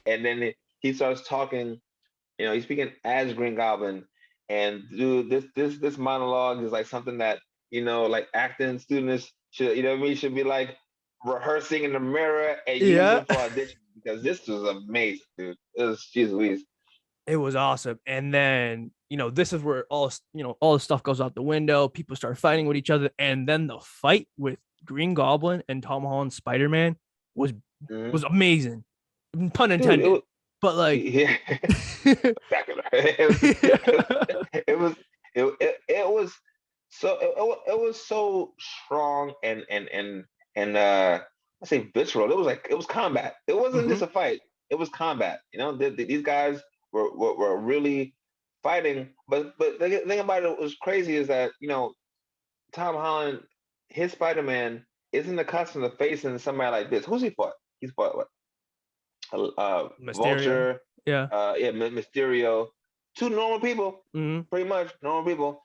And then he starts talking. He's speaking as Green Goblin, and dude, this monologue is like something that like acting students should, what I mean, should be like rehearsing in the mirror and Yeah. using for audition because this was amazing, dude. It was, jeez Louise. It was awesome. And then, this is where all the stuff goes out the window. People start fighting with each other. And then the fight with Green Goblin and Tom Holland's Spider-Man was Mhm. was amazing. Pun Dude, it intended. was, But like yeah, spectacular. It was it was so it was so strong and I say visceral. It was combat. It wasn't Mhm. just a fight. It was combat. These guys were really fighting. But the thing about it was crazy is that Tom Holland, his Spider Man isn't accustomed to facing somebody like this. Who's he fought? He's fought what? Mysterio. Vulture, Yeah. yeah, Mysterio, two normal people, Mhm. pretty much normal people.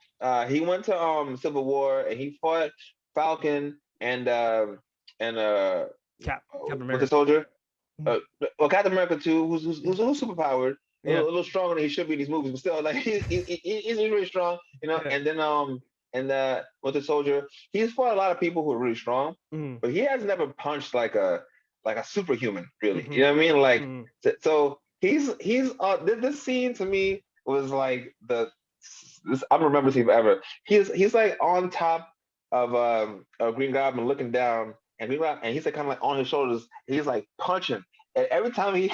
He went to Civil War and he fought Falcon and Captain with the America. soldier. Mhm. Uh, well, Captain America too, who's super powered, Yeah. a little stronger than he should be in these movies, but still, like he's really strong, Yeah. And then with the soldier, he's fought a lot of people who are really strong, Mhm. but he has never punched like a superhuman, really. You Mhm. know what I mean? Like, Mhm. so he's this scene to me was like this I don't remember seeing ever. He's like on top of Green Goblin looking down, and and he's like kind of like on his shoulders. He's like punching, and every time he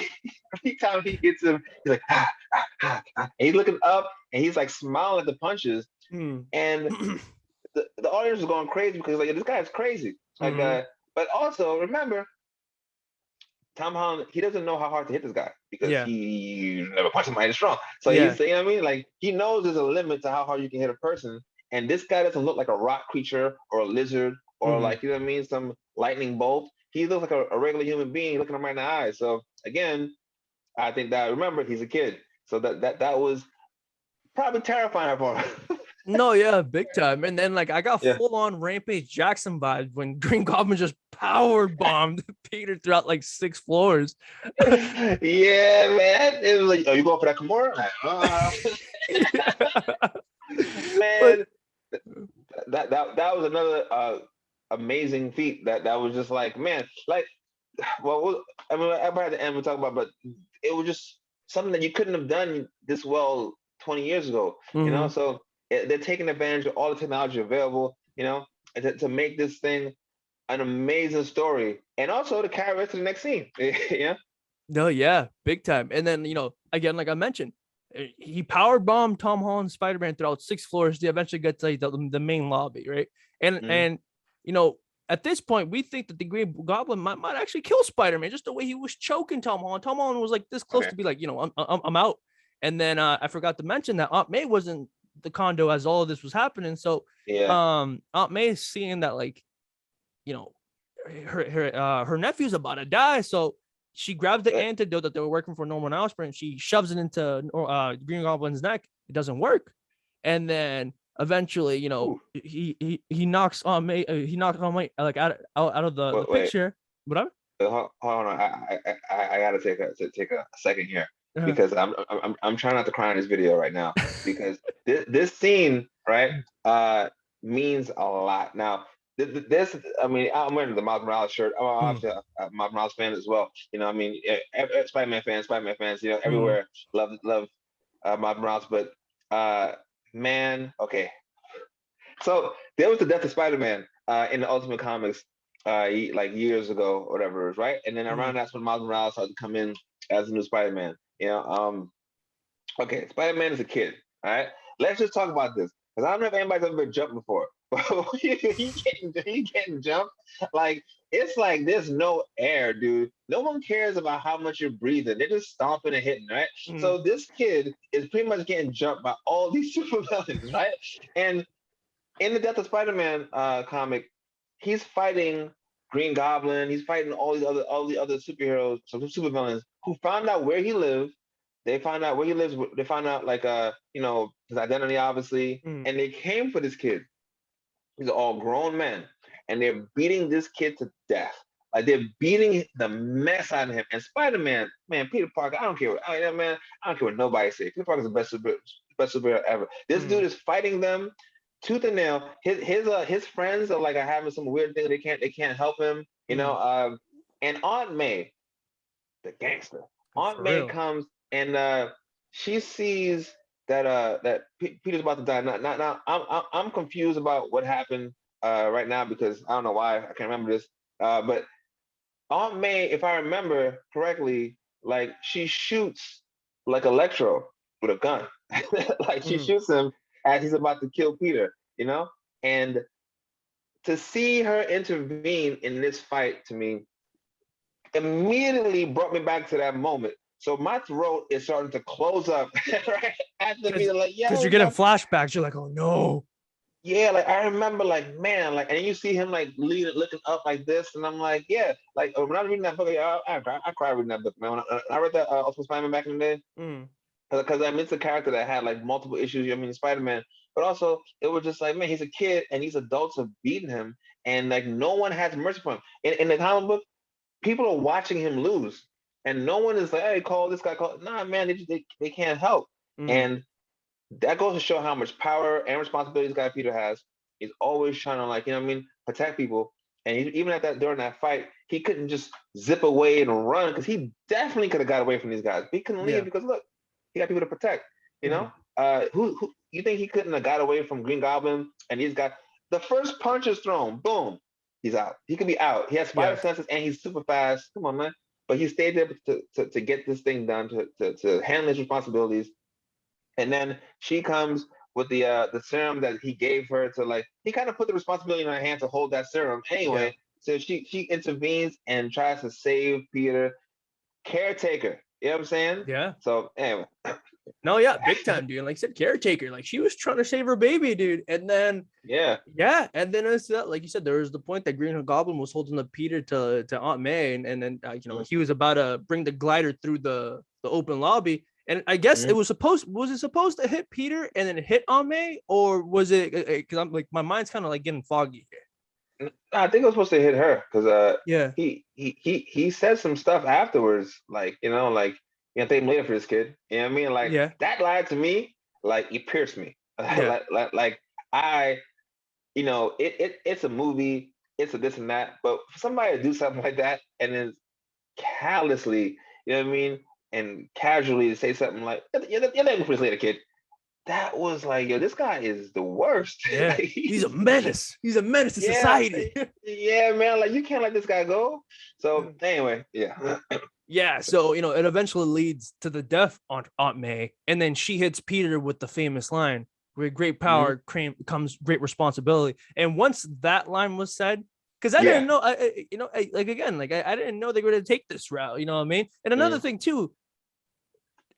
every time he hits him, he's like and he's looking up, and he's like smiling at the punches, Mhm. and the audience is going crazy because like this guy is crazy. Like, Mhm. but also remember, Tom Holland, he doesn't know how hard to hit this guy because Yeah. he never punched somebody this strong. So Yeah. you know what I mean? Like he knows there's a limit to how hard you can hit a person. And this guy doesn't look like a rock creature or a lizard or Mhm. like, you know what I mean, some lightning bolt. He looks like a regular human being looking him right in the eyes. So again, I think that remember he's a kid. So that was probably terrifying for him. No, yeah, big time. And then like I got Yeah. full on Rampage Jackson vibes when Green Goblin just power bombed Peter throughout like 6 floors. Yeah, man. It was like, oh, you going for that Kimura? But Man, that was another amazing feat. That was just like, man, like, well, I mean, everybody at the end we talk about, but it was just something that you couldn't have done this well 20 years ago. mhm. So they're taking advantage of all the technology available. And to make this thing an amazing story, and also to carry us to the next scene. Yeah. No, yeah, big time. And then, again, like I mentioned, he power bombed Tom Holland Spider-Man throughout 6 floors to eventually get to like, the main lobby, right? And Mm-hmm. and you know, at this point, we think that the Green Goblin might actually kill Spider-Man, just the way he was choking Tom Holland. Tom Holland was like this close Okay. to be like, I'm out. And then I forgot to mention that Aunt May was in the condo as all of this was happening. So Yeah. Aunt May is seeing that like, you know, her nephew's about to die. So she grabs the antidote that they were working for Norman Osborn and she shoves it into Green Goblin's neck. It doesn't work. And then eventually, Ooh. he knocks on May he knocks on May like out of the Wait. picture. Whatever. Hold on. I gotta take a second here Uh, because I'm trying not to cry in this video right now because this scene, right, means a lot. Now this, I mean, I'm wearing the Miles Morales shirt. I'm mm, obviously a Miles Morales fan as well. I mean, Spider-Man fans, mm, everywhere love Miles Morales, but man, okay. So there was the death of Spider-Man in the Ultimate Comics like years ago, or whatever it was, right? And then around mm. that's when Miles Morales started to come in as a new Spider-Man. Okay, Spider-Man is a kid. All right, let's just talk about this because I don't know if anybody's ever been jumped before. he getting jumped like it's like there's no air, dude. No one cares about how much you're breathing. They're just stomping and hitting, right? Mm. So this kid is pretty much getting jumped by all these super villains, right? And in the Death of Spider-Man comic, he's fighting Green Goblin. He's fighting all the other superheroes, some supervillains who found out where he lived, They find out where he lives. They find out like his identity obviously, Mm. and they came for this kid. These are all grown men, and they're beating this kid to death. Like they're beating the mess out of him. And Spider-Man, man, Peter Parker, I don't care. Man, I don't care what nobody say. Peter Parker's the best superhero ever. This Mm. dude is fighting them tooth and nail. His friends are like having some weird thing. They can't help him. Mm. And Aunt May, the gangster, Aunt For May real. comes and she sees that Peter's about to die. Now I'm confused about what happened right now because I don't know why I can't remember this. But Aunt May, if I remember correctly, like she shoots like Electro with a gun, like she Mm. shoots him as he's about to kill Peter. And to see her intervene in this fight to me immediately brought me back to that moment. So my throat is starting to close up right after Because being like, you're yo, getting flashbacks. You're like, oh no. yeah, like I remember, like man, like, and you see him like looking up like this, and I'm like, yeah, like when I was reading that book, yeah, I cried reading that book, man. When I read that Ultimate Spider-Man back in the day, Mm. because I mean, it's a character that had like multiple issues. I mean, Spider-Man, but also it was just like, man, he's a kid, and these adults are beating him, and like no one has mercy for him. In the comic book, people are watching him lose, and no one is like, hey, call this guy, call. Nah, man, they can't help, Mm. and that goes to show how much power and responsibility this guy Peter has. He's always trying to like, protect people. And even at that during that fight, he couldn't just zip away and run because he definitely could have got away from these guys. But he couldn't leave Yeah. because look, he got people to protect. You Mm. know, who you think he couldn't have got away from Green Goblin and these guys? The first punch is thrown, boom, he's out. He could be out. He has spider Yeah. senses and he's super fast. Come on, man. But he stayed there to get this thing done, to handle his responsibilities. And then she comes with the serum that he gave her to like he kind of put the responsibility in her hand to hold that serum Yeah. anyway. So she intervenes and tries to save Peter. Caretaker. You know what I'm saying? Yeah. So anyway. No, yeah, big time, dude. Like I said, caretaker. Like she was trying to save her baby, dude. And then Yeah. yeah, and then it's like you said, there was the point that Green Goblin was holding up Peter to Aunt May, and then he was about to bring the glider through the open lobby, and I guess Mhm. was it supposed to hit Peter and then hit Aunt May, or was it because I'm like my mind's kind of like getting foggy I think it was supposed to hit her because here. he said some stuff afterwards, like like thank him later for this kid. You know what I mean? Like Yeah, that lied to me, like it pierced me. yeah, like I it's a movie, it's a this and that, but for somebody to do something like that and then callously, you know what I mean, and casually say something like, "You're not for this later, kid." That was like, yo, this guy is the worst. yeah. Like, He's a menace. He's a menace to yeah, society. yeah, man. Like, you can't let this guy go. So anyway, yeah. Yeah, so it eventually leads to the death on Aunt May, and then she hits Peter with the famous line, "With great Mhm. power comes great responsibility." And once that line was said, because I Yeah. didn't know, like again, like I didn't know they were going to take this route. You know what I mean? And another Mhm. thing too,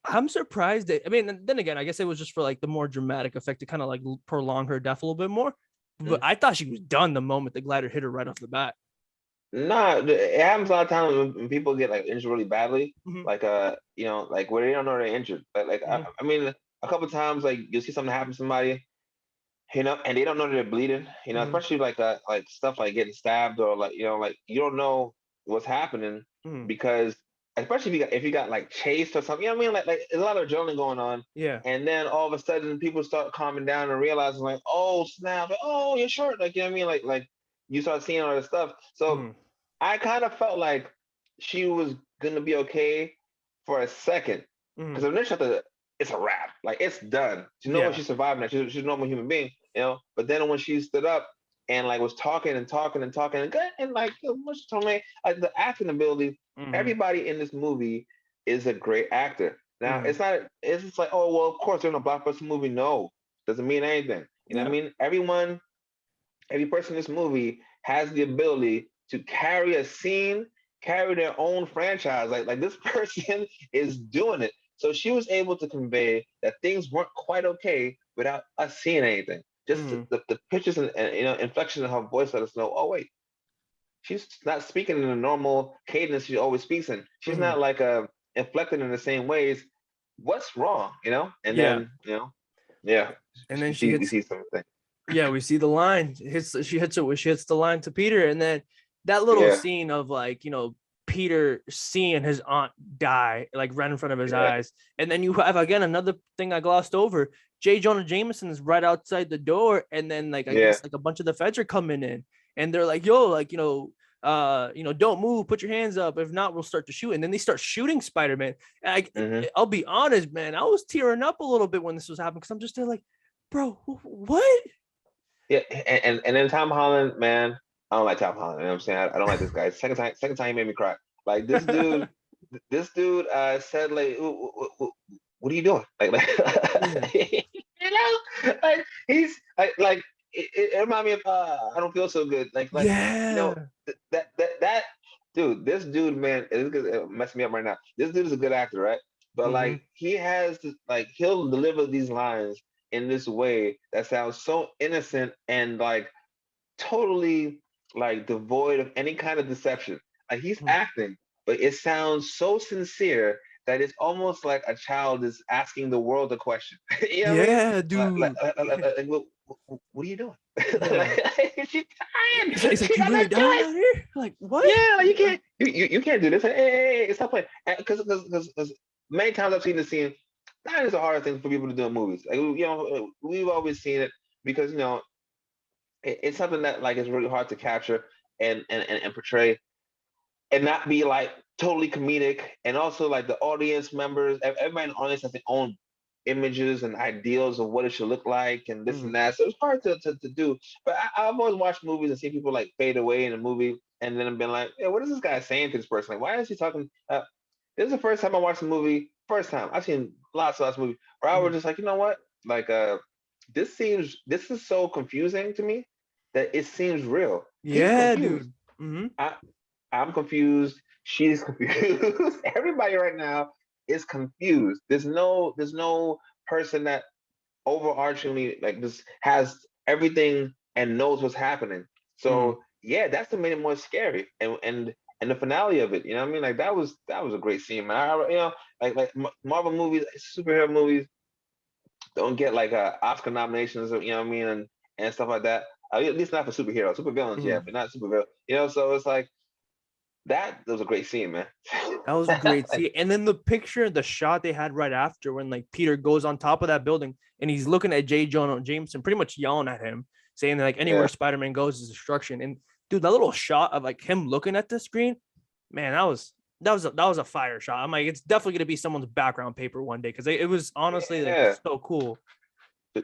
I'm surprised that. I mean, then again, I guess it was just for like the more dramatic effect to kind of like prolong her death a little bit more. But Mhm. I thought she was done the moment the glider hit her right off the bat. Nah, it happens a lot of times when people get like injured really badly, Mhm, like like where they don't know they're injured. Like mhm, I mean, a couple times like you'll see something happen to somebody, and they don't know they're bleeding, mhm, especially like stuff like getting stabbed or like like you don't know what's happening mhm. because especially if you got like chased or something, you know what I mean? Like there's a lot of adrenaline going on, Yeah. and then all of a sudden people start calming down and realizing like, oh snap, like, oh you're short, like you know what I mean? Like you start seeing all this stuff. So Mhm, I kind of felt like she was gonna be okay for a second mhm. because initially I thought it's a wrap, like it's done. She know when Yeah. she's surviving that she's a normal human being, But then when she stood up and like was talking and talking and talking and like much told me like the acting ability, Mhm, everybody in this movie is a great actor. Now mhm. it's just like oh well of course they're in a blockbuster movie. No, doesn't mean anything. You know what Yeah. I mean? Every person in this movie has the ability to carry a scene, carry their own franchise. Like this person is doing it. So she was able to convey that things weren't quite okay without us seeing anything. Just Mhm. the pitches and inflection of her voice let us know. Oh wait, she's not speaking in the normal cadence she always speaks in. She's Mhm. not like inflected in the same ways. what's wrong, And Yeah. then, yeah, And then we see something. yeah, we see the line. She hits the line to Peter, and then that little Yeah, scene of like, Peter seeing his aunt die like right in front of his yeah, eyes. And then you have again another thing I glossed over. J. Jonah Jameson is right outside the door, and then like I yeah. guess like a bunch of the feds are coming in, and they're like, yo, like, don't move, put your hands up. If not, we'll start to shoot. And then they start shooting Spider-Man. And Hmm. I'll be honest, man, I was tearing up a little bit when this was happening because I'm just there like, bro, what? Yeah, and then Tom Holland, man, I don't like Tom Holland. You know what I'm saying? I don't like this guy. Second time he made me cry. Like this dude said like, what are you doing? Like Yeah. like he's like it reminded me of I don't feel so good. Like Yeah. that dude, this dude, man, it messing me up right now. This dude is a good actor, right? But Mm-hmm. like he has like he'll deliver these lines in this way that sounds so innocent and like totally like devoid of any kind of deception. Like he's acting, but it sounds so sincere that it's almost like a child is asking the world a question. You know what I mean? Yeah, Like, dude. what are you doing? Yeah. Like, she's dying. He's like, She you got really a dying choice. out here? Like, what? Yeah, like you can't do this. Hey, stop playing. Because many times I've seen the scene. That is a harder thing for people to do in movies. Like we've always seen it because it's something that like is really hard to capture and portray and not be like totally comedic. And also like the audience members, everybody in the audience has their own images and ideals of what it should look like and this and Mm. that. So it's hard to do. But I've always watched movies and seen people like fade away in a movie and then been like, yeah, what is this guy saying to this person? Like, why is he talking? This is the first time I watched a movie. First time I've seen lots of movies where I was Mm. just like, you know what? Like, this is so confusing to me that it seems real. He's Yeah, confused. dude. Mm-hmm. I I'm confused. She's confused. Everybody right now is confused. There's no person that overarchingly like just has everything and knows what's happening. Mm. So yeah, that's what made it more scary. And the finale of it, you know what I mean? Like that was a great scene, man. Like Marvel movies, superhero movies don't get like Oscar nominations, you know what I mean, and stuff like that. At least not for superheroes, supervillains, yeah, Mm. but not superhero. So it's like that was a great scene, man. That was great. See, and then the shot they had right after when like Peter goes on top of that building and he's looking at J. Jonah Jameson, pretty much yelling at him, saying that like anywhere Yeah, Spider-Man goes is destruction. And dude, that little shot of like him looking at the screen, man, that was a fire shot. I'm like, it's definitely gonna be someone's background paper one day because it was honestly like yeah. so cool.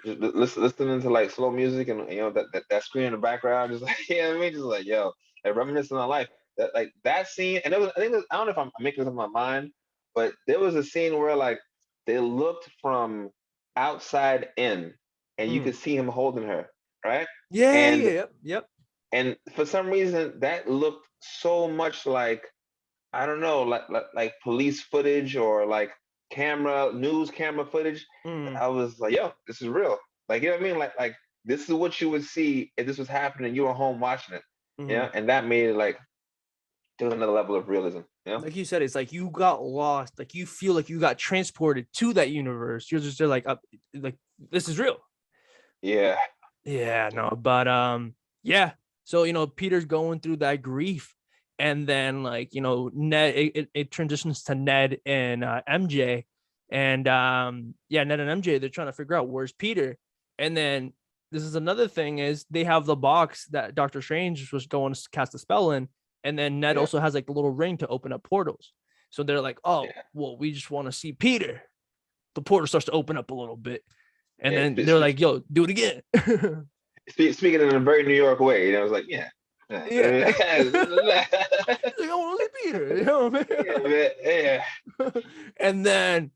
Listening to like slow music and that screen in the background, just like you know what I mean, just like yo, like reminiscing on life. That like that scene, and I think I don't know if I'm making this up in my mind, but there was a scene where like they looked from outside in, and you Mm. could see him holding her, right? Yeah, yeah, And yep, yep. and for some reason that looked so much like I don't know, like police footage or like news camera footage. Mm. I was like, yo, this is real. Like, you know what I mean? Like this is what you would see if this was happening. You were home watching it. Mm. Yeah, and that made it like there was another level of realism. Like you said, it's like you got lost. Like you feel like you got transported to that universe. You're just there like, like this is real. Yeah, Yeah, no, but yeah. So Peter's going through that grief, and then like Ned, it transitions to Ned and MJ, and yeah, Ned and MJ, they're trying to figure out where's Peter, and then this is another thing is they have the box that Doctor Strange was going to cast a spell in, and then Ned yeah, also has like the little ring to open up portals. So they're like, oh, yeah, well, we just want to see Peter. The portal starts to open up a little bit, and yeah. then they're like, yo, do it again. Speaking in a very New York way, I was like, yeah. Yeah. Yeah, Like, I want to see Peter. You know what yeah, man, yeah. I mean? And then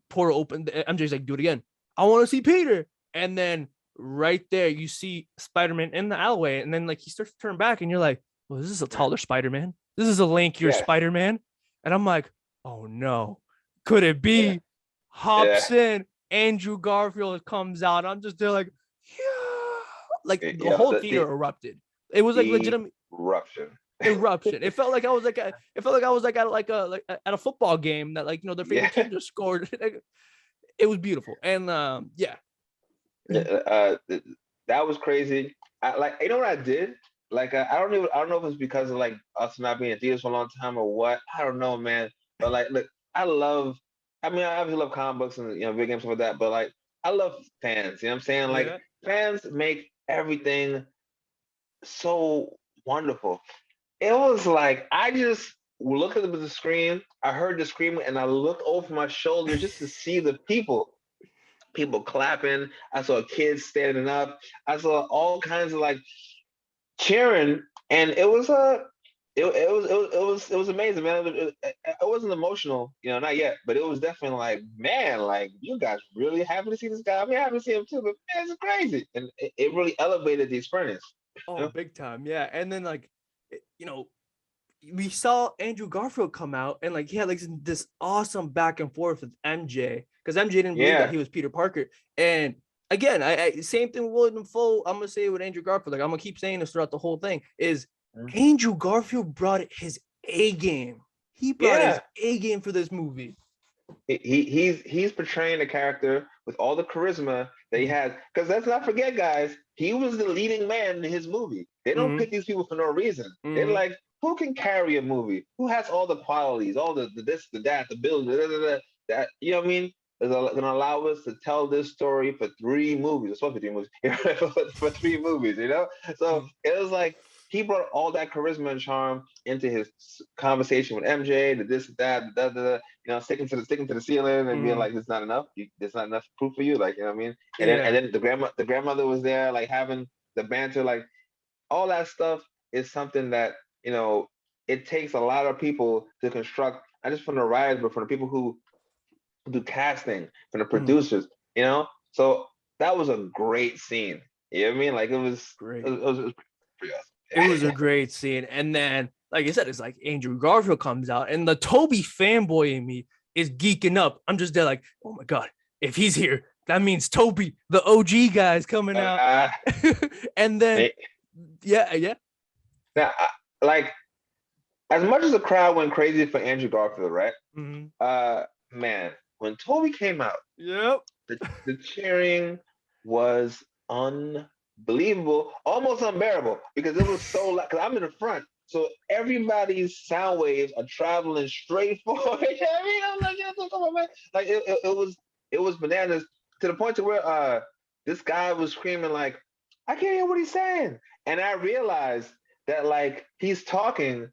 portal opened. MJ's like, do it again. I want to see Peter. And then right there, you see Spider-Man in the alleyway. And then like he starts to turn back, and you're like, well, this is a taller Spider-Man. This is a lankier Yeah, Spider-Man. And I'm like, oh no. Could it yeah, be? yeah, Hops in, Andrew Garfield comes out. I'm just there like, yeah. Like the yeah. whole theater erupted. It was like The legitimate. eruption. eruption. It felt like I was like at a football game that like their favorite team just scored. It was beautiful, and yeah. That was crazy. Like, you know what I did? Like, I don't know if it's because of like us not being in theaters for a long time or what. I don't know, man. But like, look, I mean, I obviously love comic books and video games, stuff like that. But like, I love fans. You know what I'm saying? Like, fans make everything so wonderful. It was like I just looked at the screen, I heard the screaming, and I looked over my shoulder just to see the people clapping. I saw kids standing up. I saw all kinds of like cheering, and it was amazing, man. It wasn't emotional, not yet, but it was definitely like, man, like you guys really happy to see this guy. I mean, happy to see him too, but man, it's crazy, and it really elevated the experience. Oh, big time, yeah. And then like, we saw Andrew Garfield come out and like he had like this awesome back and forth with MJ because MJ didn't believe that he was Peter Parker. And again, I same thing with William Dafoe. I'm gonna say it with Andrew Garfield. Like I'm gonna keep saying this throughout the whole thing. Is Andrew Garfield brought his A game. He brought his A game for this movie. He's portraying a character with all the charisma that he has. Because let's not forget, guys, he was the leading man in his movie. They don't pick these people for no reason. They're like, who can carry a movie? Who has all the qualities, all the this, the that, the build, that, you know what I mean? Is going to allow us to tell this story for 3 movies. It's supposed to be 3 movies. for 3 movies, So it was like he brought all that charisma and charm into his conversation with MJ, the this, that, sticking to the ceiling and being like, "It's not enough. There's not enough proof for you." Like, you know what I mean? And then the grandmother was there, like having the banter, like all that stuff is something that it takes a lot of people to construct, not just from the writers, but from the people who do casting, from the producers. So that was a great scene. You know what I mean? Like it was great. It was pretty awesome. It was a great scene. And then, like I said, it's like Andrew Garfield comes out and the Toby fanboy in me is geeking up. I'm just there like, oh my God, if he's here, that means Toby, the OG guy, is coming out. And then, yeah. Now, like, as much as the crowd went crazy for Andrew Garfield, right? Man, when Toby came out, the cheering was unbelievable, almost unbearable, because it was so loud. Because I'm in the front, so everybody's sound waves are traveling straight forward. I'm like, come on, man! Like it was bananas, to the point to where this guy was screaming like, I can't hear what he's saying, and I realized that like he's talking,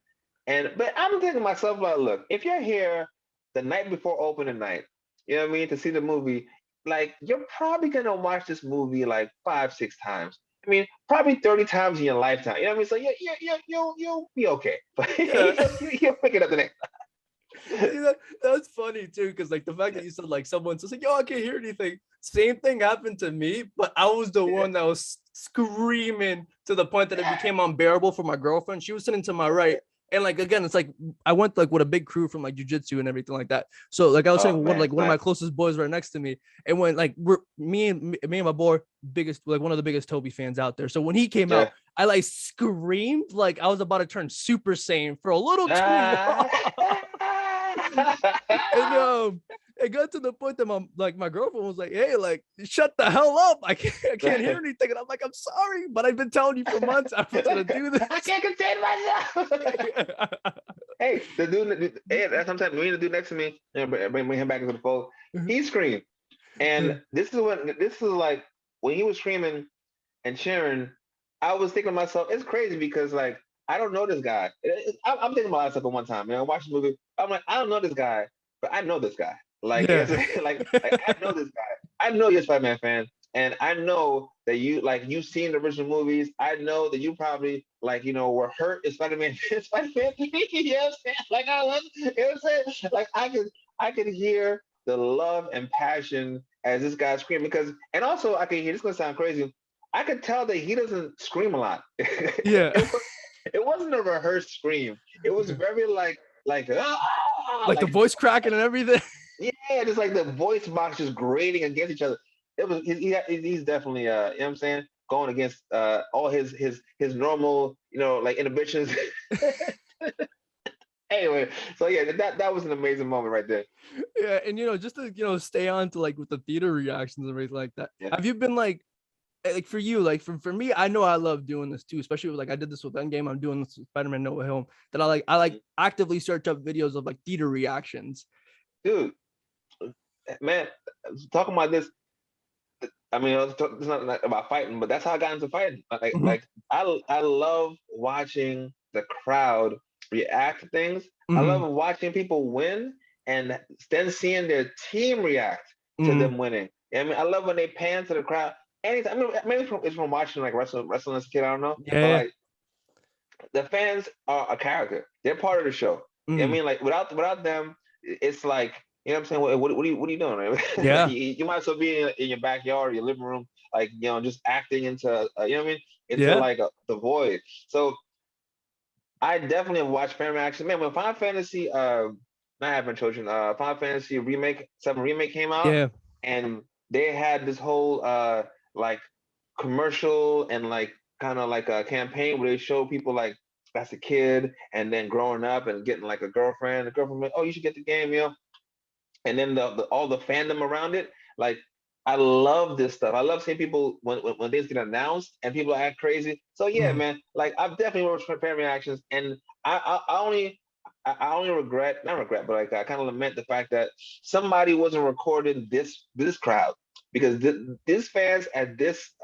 but I'm thinking to myself like, look, if you're here the night before opening night, you know what I mean, to see the movie, like you're probably gonna watch this movie like 5-6 times. I mean, probably 30 times in your lifetime. You know what I mean? So you'll be okay. But you'll pick it up the next time. That's funny too, because like the fact that you said like someone says like, yo, I can't hear anything. Same thing happened to me, but I was the one that was screaming to the point that it became unbearable for my girlfriend. She was sitting to my right. And like again, it's like I went like with a big crew from like jiu-jitsu and everything like that. So like I was saying, one of my closest boys right next to me, and when like me and my boy, one of the biggest Toby fans out there. So when he came out, I like screamed like I was about to turn Super Saiyan for a little too long. And it got to the point that my girlfriend was like, "Hey, like shut the hell up! I can't hear anything." And I'm like, "I'm sorry, but I've been telling you for months I'm gonna do this. I can't contain myself." Hey, the dude. Hey, sometimes me and the dude next to me, bring him back into the fold. He screamed, and this is like when he was screaming and cheering. I was thinking to myself, it's crazy because like I don't know this guy. I'm thinking about myself at one time. Watching the movie, I'm like, I don't know this guy, but I know this guy. Like, like I know this guy. I know you're a Spider-Man fan, and I know that you've seen the original movies. I know that you probably were hurt in Spider-Man 3. You know what I'm saying? Like I was, you know what I'm saying? Like I could hear the love and passion as this guy screamed and also I could hear, this is gonna sound crazy, I could tell that he doesn't scream a lot. Yeah. It wasn't a rehearsed scream. It was very like the voice cracking and everything. Yeah, just like the voice box just grating against each other. It was he's definitely you know what I'm saying, going against all his normal like inhibitions. Anyway, so yeah, that was an amazing moment right there. Yeah, and just to stay on to like with the theater reactions and everything like that. Yeah. Have you been like for you, like for me, I know I love doing this too, especially with, like I did this with Endgame. I'm doing this with Spider-Man No Way Home. That I actively search up videos of like theater reactions. Dude, man, talking about this. I mean, it's not like about fighting, but that's how I got into fighting. Mhm. I love watching the crowd react to things. I Mhm. love watching people win and then seeing their team react to Mhm. them winning. I mean, I love when they pan to the crowd. Anytime, I mean, maybe it's from watching like wrestling as a kid. I don't know, but Yeah. like the fans are a character. They're part of the show. I Mhm. mean, like without them, it's like I'm saying. What are you doing? Right? Like Yeah. you might as well be in your backyard, or your living room, like just acting into what I mean, into Yeah. like the void. So I definitely have watched fan reaction. Man, when Final Fantasy, not having children, Final Fantasy remake, 7 remake came out, Yeah. and they had this whole like commercial and like kind of like a campaign where they show people like that's a kid and then growing up and getting like a girlfriend. The girlfriend, like, oh, you should get the game, and then the all the fandom around it. Like I love this stuff. I love seeing people when things get announced and people act crazy. So yeah, Mhm. man. Like I've definitely watched fan reactions, and I only regret, not regret, but like I kind of lament the fact that somebody wasn't recording this crowd because this fans at this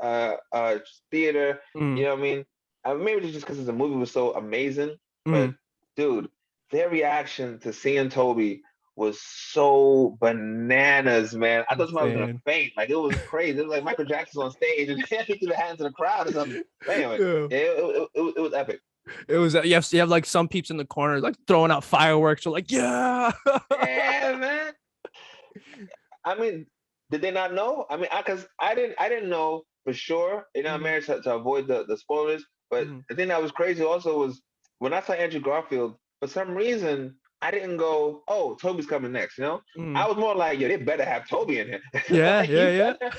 theater, you Mhm. know what I mean? Maybe just because the movie was so amazing, but Mhm. dude, their reaction to seeing Toby was so bananas, man. I thought somebody was gonna Insane. faint. Like it was crazy. It was like Michael Jackson on stage and he threw the hands to the crowd or something. But anyway, Yeah. yeah, it was epic. It was you have like some peeps in the corner like throwing out fireworks or like yeah. Yeah, man. I mean, did they not know? I mean, because I didn't know for sure. I Mhm. managed to avoid the spoilers. But Mhm. the thing that was crazy also was when I saw Andrew Garfield. For some reason, I didn't go, "Oh, Toby's coming next." I Mhm. was more like, "Yo, they better have Toby in here. Yeah, Like, yeah, yeah.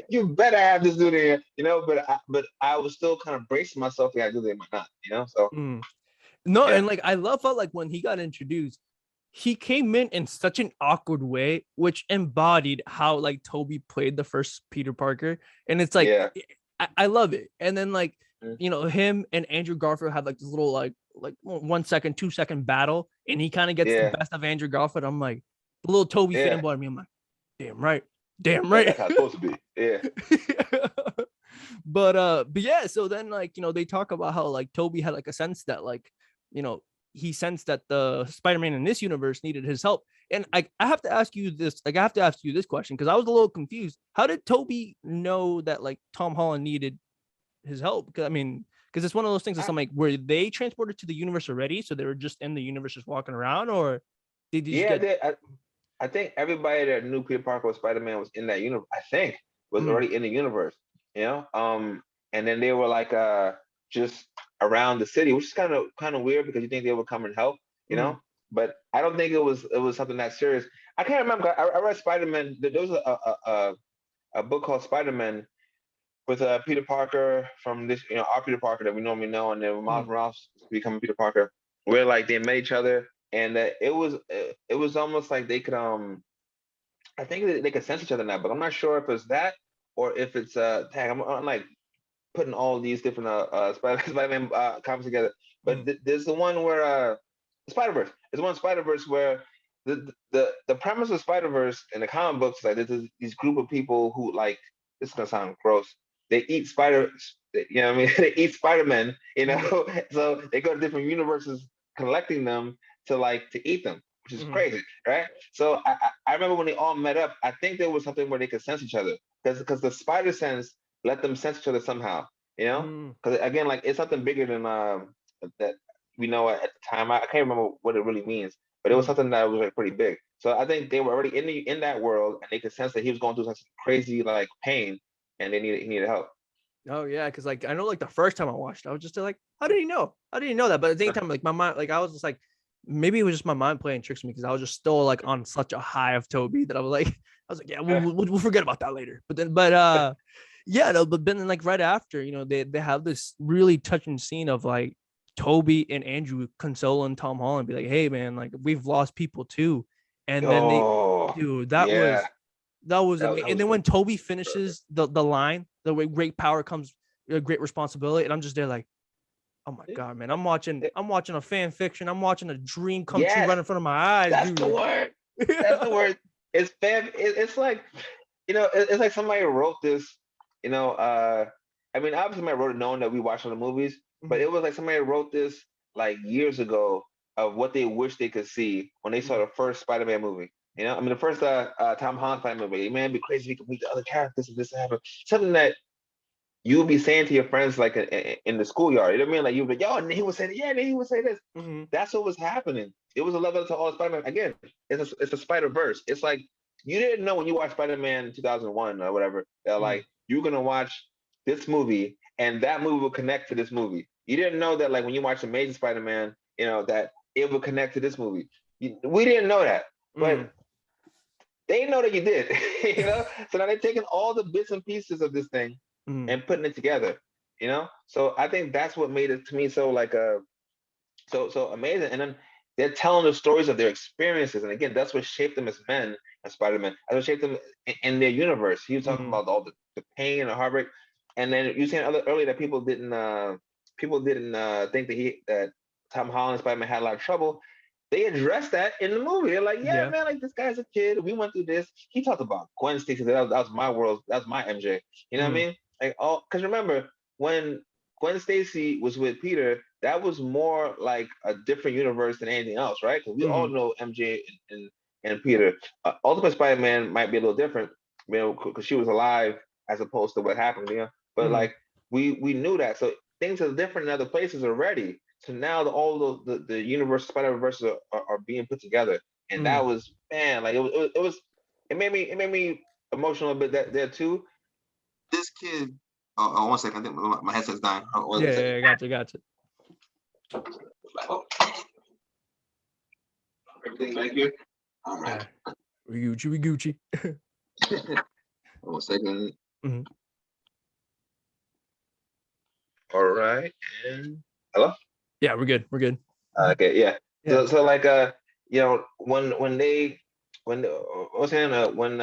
you better have this dude in here." But I was still kind of bracing myself. Yeah, I do they might not. So Mhm. No, yeah, and like I love how like when he got introduced, he came in such an awkward way, which embodied how like Toby played the first Peter Parker, and it's like yeah. I love it. And then like Mm. him and Andrew Garfield had like this little like 1 second, 2 second battle, and he kind of gets the Yeah, best of Andrew Garfield. I'm like the little Toby yeah. fanboy in me. I'm like, damn right, damn That, right. that's how it's supposed to be. Yeah, But yeah, so then like they talk about how like Toby had like a sense that like you know he sensed that the Spider-Man in this universe needed his help. And I have to ask you this, like I have to ask you this question because I was a little confused. How did Toby know that like Tom Holland needed his help? Because I mean, because it's one of those things that's I, I'm like, were they transported to the universe already? So they were just in the universe just walking around, or did they just yeah. get I think everybody that knew Peter Parker or Spider Man was in that universe. I think was mm, already in the universe. You know, and then they were like just around the city, which is kind of weird because you think they would come and help. You mm, know, but I don't think it was something that serious. I can't remember. I read Spider Man. There was a book called Spider Man with Peter Parker from this, our Peter Parker that we normally know, and then Miles mm, Morales becoming Peter Parker, where like they met each other, and it was almost like they could I think they could sense each other now, but I'm not sure if it's that or if it's tag. I'm like putting all these different Spider-Man comics together, but mm, there's the one where Spider-Verse. There's one Spider-Verse where the premise of Spider-Verse in the comic books, like there's these group of people who like, this is gonna sound gross. They eat what I mean? They eat Spider-Man, mm, so they go to different universes collecting them to eat them, which is mm, crazy, right? So I remember when they all met up, I think there was something where they could sense each other because the spider sense let them sense each other somehow, mm, because again, like it's something bigger than that we know at the time. I can't remember what it really means, but it was mm. something that was like pretty big. So I think they were already in that world, and they could sense that he was going through such crazy like pain, and he needed help. Oh yeah, because like I know like the first time I watched, I was just like, how did he know? How did he know that? But at the same time, like my mind, like I was just like, maybe it was just my mind playing tricks on me because I was just still like on such a high of Toby that I was like, yeah, we'll forget about that later. Yeah, no, but then like right after, they have this really touching scene of like Toby and Andrew consoling Tom Holland, be like, "Hey, man, like we've lost people too," and then Oh, dude, yeah, that was that, amazing. that And was then when Toby perfect. finishes the line, the way great power comes great responsibility, and I'm just there like, oh my god, man, I'm watching a fan fiction. I'm watching a dream come true Yes, right in front of my eyes, that's the dude. word. That's the word. It's fam. It's like, it's like somebody wrote this. You know, I mean, obviously somebody wrote it knowing that we watched all the movies, but Mhm, it was like somebody wrote this like years ago of what they wish they could see when they saw mhm. the first Spider-Man movie. I mean, the first Tom Holland Spider-Man movie. Man, it'd be crazy if you could meet the other characters and this and happen. Something that you would be saying to your friends like in the schoolyard. You know what I mean? Like you'd be like, yo, and he would say, yeah, and he would say this. Mhm. That's what was happening. It was a level to all Spider-Man. Again, it's a Spider-Verse. It's like you didn't know when you watched Spider-Man 2001 or whatever that Mhm. like you're gonna watch this movie and that movie will connect to this movie. You didn't know that like when you watched Amazing Spider-Man, that it would connect to this movie. We didn't know that, Mhm. but they know that you did. So now they're taking all the bits and pieces of this thing Mhm. and putting it together. So I think that's what made it to me so like so amazing. And then they're telling the stories of their experiences, and again, that's what shaped them as men and Spider-Man. That's what shaped them in their universe. He was talking Mhm. about all the pain and the heartbreak, and then you said earlier that people didn't think that Tom Holland Spider-Man had a lot of trouble. They addressed that in the movie. They're like, yeah, Yeah. man, like this guy's a kid. We went through this. He talked about Gwen Stacy. That was my world. That was my MJ. You know what I Mhm. mean? Like, because remember when Gwen Stacy was with Peter, that was more like a different universe than anything else, right? Because we all Mhm. know MJ and Peter. Ultimate Spider-Man might be a little different, because she was alive as opposed to what happened. But Mhm. like we knew that, so things are different in other places already. So now all the universe Spider Verse are being put together, and Mhm. that was, man, like it made me emotional a bit there too. This kid. Oh, 1 second. I think my headset's dying. Oh, Yeah, 1 second. yeah, yeah, gotcha, gotcha. Oh, everything back here. All right. Yeah. We Gucci, we Gucci. 1 second. Mhm. All right. And hello. Yeah, we're good. We're good. Okay. Yeah. Yeah. So like when I was saying when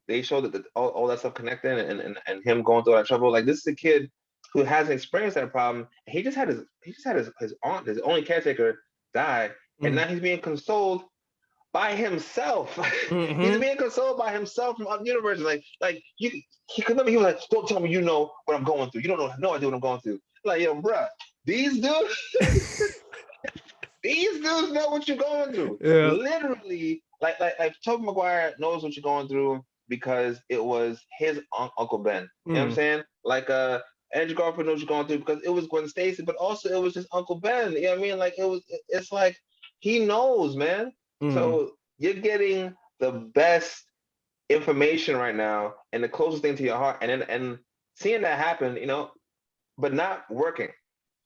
they showed that all that stuff connected, and him going through that trouble. Like, this is a kid who hasn't experienced that problem. He just had his aunt, his only caretaker, die, and Mhm. now he's being consoled by himself. He's Mhm. being consoled by himself from other universes. Like he could never. He was like, "Don't tell me you know what I'm going through. You don't know no idea what I'm going through." Like, yo, bruh, these dudes, these dudes know what you're going through. Yeah. Literally, like Tobey Maguire knows what you're going through because it was his Uncle Ben. You know what I'm Mhm. saying? Like Andrew Garfield knows what you're going through because it was Gwen Stacy, but also it was his Uncle Ben. You know what I mean? Like it's like he knows, man. Mhm. So you're getting the best information right now and the closest thing to your heart, and seeing that happen, but not working,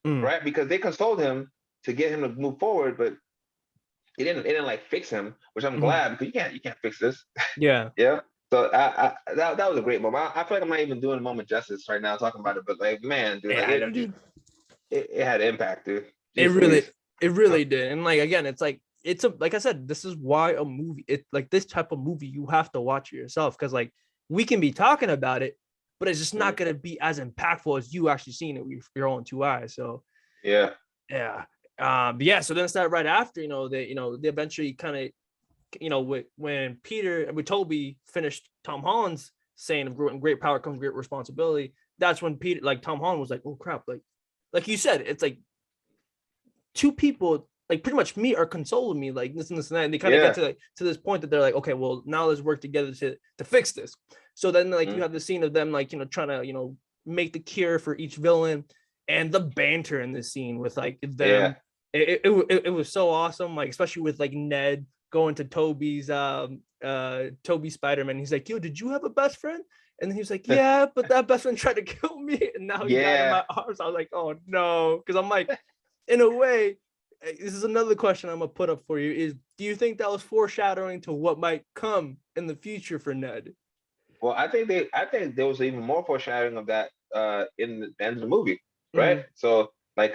Mhm. right? Because they consoled him to get him to move forward, but it didn't like fix him, which I'm Mhm. glad, because you can't fix this. Yeah. Yeah. So that was a great moment. I feel like I'm not even doing the moment justice right now talking about it, but like, man, dude, Yeah, like I it know, dude. it had impact, dude. It Jeez really, Louise. it really did. And like again, it's like like I said, this is why a movie, it like this type of movie you have to watch it yourself, because like we can be talking about it, but it's just not Mhm. gonna be as impactful as you actually seeing it with your own two eyes. So Yeah. yeah. But yeah, so then it's that right after, they eventually kind of, when Peter and with Toby finished Tom Holland's saying of great power comes great responsibility. That's when Peter, like Tom Holland was like, oh crap, like you said, it's like two people like pretty much me are consoling me like this and this and that, and they kind of get Yeah. to this point that they're like, okay, well now let's work together to fix this. So then like you Mhm. have the scene of them like trying to make the cure for each villain, and the banter in this scene with like Yeah. them, it was so awesome, like especially with like Ned going to Toby Spiderman. He's like, yo, did you have a best friend? And he was like, yeah, but that best friend tried to kill me and now he died in Yeah. my arms. I was like, oh no, because I'm like, in a way, this is another question I'm gonna put up for you: is do you think that was foreshadowing to what might come in the future for Ned? Well, I think there was even more foreshadowing of that in the end of the movie, right? Mm-hmm. So Like,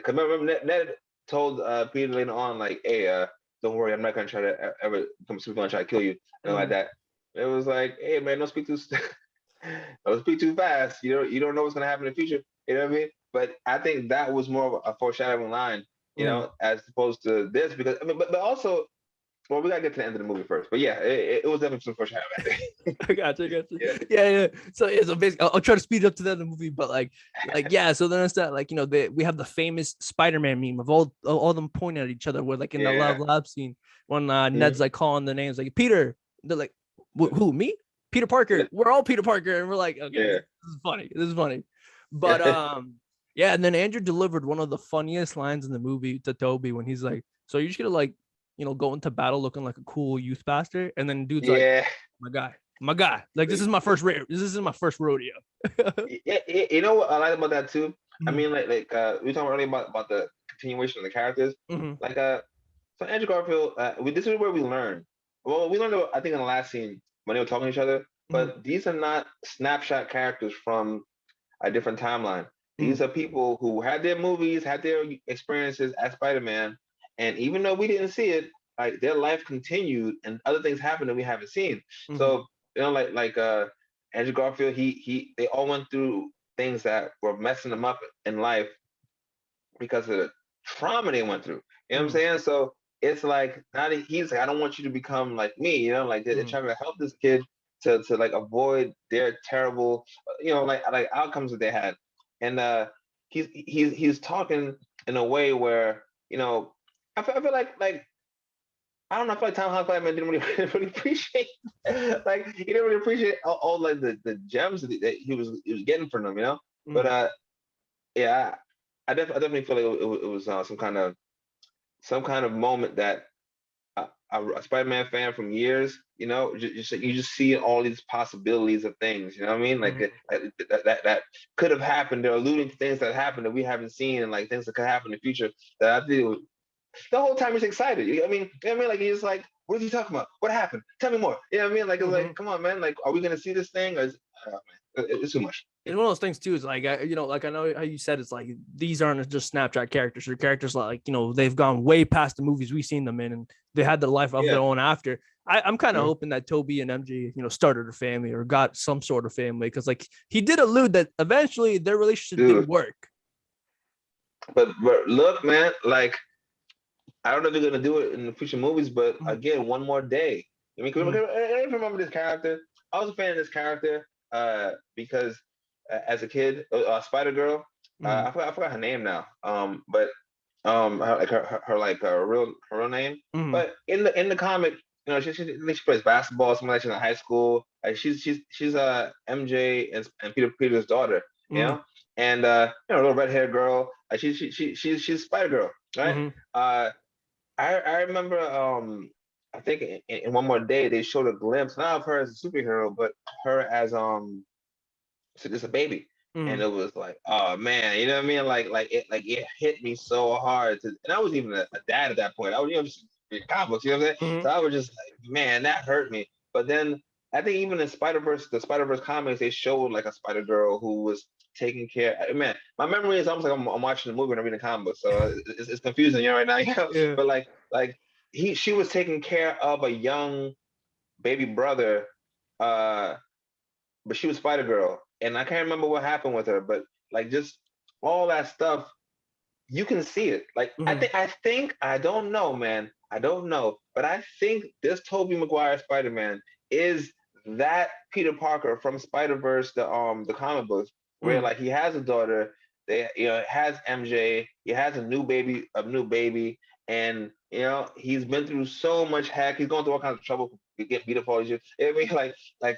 remember Ned told Peter later on, like, hey, don't worry, I'm not gonna try to ever come super and try to kill you, and like that. It was like, hey man, don't speak too fast. You don't know what's gonna happen in the future. You know what I mean? But I think that was more of a foreshadowing line, as opposed to this, because I mean, but also, well, we gotta get to the end of the movie first. But yeah, it was definitely some foreshadowing. I got you. Yeah. So basically, I'll try to speed it up to the end of the movie, but yeah. So then it's that, like, we have the famous Spider-Man meme of all them pointing at each other, where like in the lab scene when Ned's like calling the names, like Peter, they're like, who, me? Peter Parker. We're all Peter Parker, and we're like, okay, this is funny. But yeah, and then Andrew delivered one of the funniest lines in the movie to Toby when he's like, so you're just gonna, like, go into battle looking like a cool youth pastor, and then dude's like, my guy, like, this is my first rodeo. You know what I like about that too? I mean, like we were talking earlier about the continuation of the characters. Like, so Andrew Garfield, this is where we learn. Well, we learned, I think, in the last scene when they were talking to each other. But these are not snapshot characters from a different timeline. These are people who had their movies, had their experiences as Spider-Man, and even though we didn't see it, like, their life continued and other things happened that we haven't seen. So, like Andrew Garfield, they all went through things that were messing them up in life because of the trauma they went through. You know what I'm saying? So it's like, now that he's like, I don't want you to become like me. Like, they're trying to help this kid to like avoid their terrible, like outcomes that they had. And he's talking in a way where, I feel like I don't know. I feel like Tom Holland Spider-Man didn't really appreciate, like, he didn't really appreciate all like the gems that he was getting from them, But yeah, I definitely feel like it was some kind of moment that a Spider-Man fan from years, you just see all these possibilities of things. You know what I mean? Like, that could have happened. They're alluding to things that happened that we haven't seen, and like things that could happen in the future. That I think the whole time he's excited. You know what I mean? Like, he's like, what is he talking about? What happened? Tell me more. You know what I mean? Like, it's like, come on, man. Like, are we gonna see this thing? Or it's too much. And one of those things too is like, like, I know how you said it's like these aren't just Snapchat characters. They're characters like, they've gone way past the movies we've seen them in, and they had their life of their own after. I'm kind of hoping that Toby and MJ, started a family or got some sort of family, because like he did allude that eventually their relationship didn't work. But look, man, like, I don't know if they're gonna do it in the future movies, but again, one more day. I mean, I remember this character. I was a fan of this character because as a kid, Spider Girl. I forgot her name now. But her real name. But in the comic, she plays basketball, something like that. She's in high school. She's MJ and Peter's daughter. And a little red haired girl. She's Spider Girl, right? I remember I think in One More Day they showed a glimpse, not of her as a superhero, but her as just a baby. And it was like, oh man, you know what I mean? Like it hit me so hard and I was even a dad at that point. I was just reading comic books, you know what I'm saying? So I was just like, man, that hurt me. But then I think even in the Spider-Verse comics, they showed like a Spider Girl who was taking care. Man, my memory is almost like I'm watching the movie and I'm reading a comic book, so it's confusing, right now. But like she was taking care of a young baby brother, but she was Spider Girl, and I can't remember what happened with her, but like just all that stuff, you can see it. Like I think I don't know, man. I don't know, but I think this Tobey Maguire Spider-Man is that Peter Parker from Spider-Verse, the comic books, where like he has a daughter, they has MJ, he has a new baby, and he's been through so much heck, he's going through all kinds of trouble, get beat up all these years. I mean, like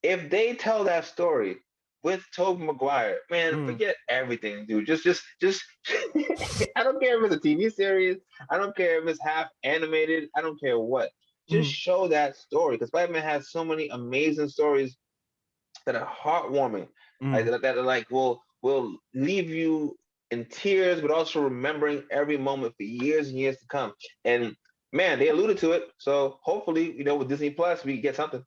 if they tell that story with Tobey Maguire, man, forget everything, dude. Just I don't care if it's a TV series, I don't care if it's half animated, I don't care what. Just show that story, because Spider-Man has so many amazing stories that are heartwarming, like that like will leave you in tears, but also remembering every moment for years and years to come. And man, they alluded to it, so hopefully, with Disney Plus, we get something.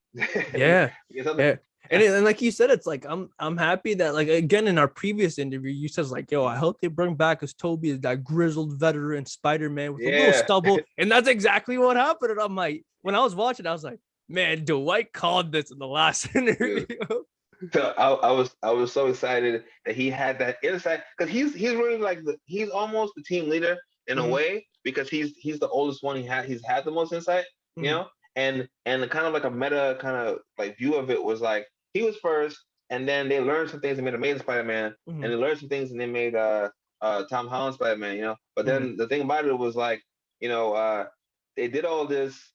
Yeah. We get something. and like you said, it's like I'm happy that like again in our previous interview, you said like, yo, I hope they bring back as Toby as that grizzled veteran Spider-Man with a little Yeah. stubble, and that's exactly what happened. And I'm like, when I was watching, I was like, man, Dwight called this in the last interview. So I was so excited that he had that insight because he's really like he's almost the team leader in a Mhm, way because he's the oldest one. He's had the most insight, you mhm, know, and kind of like a meta kind of like view of it was like he was first, and then they learned some things and made Amazing Spider-Man, mhm, and they learned some things and they made Tom Holland Spider-Man, you know. But mhm, then the thing about it was like you know they did all this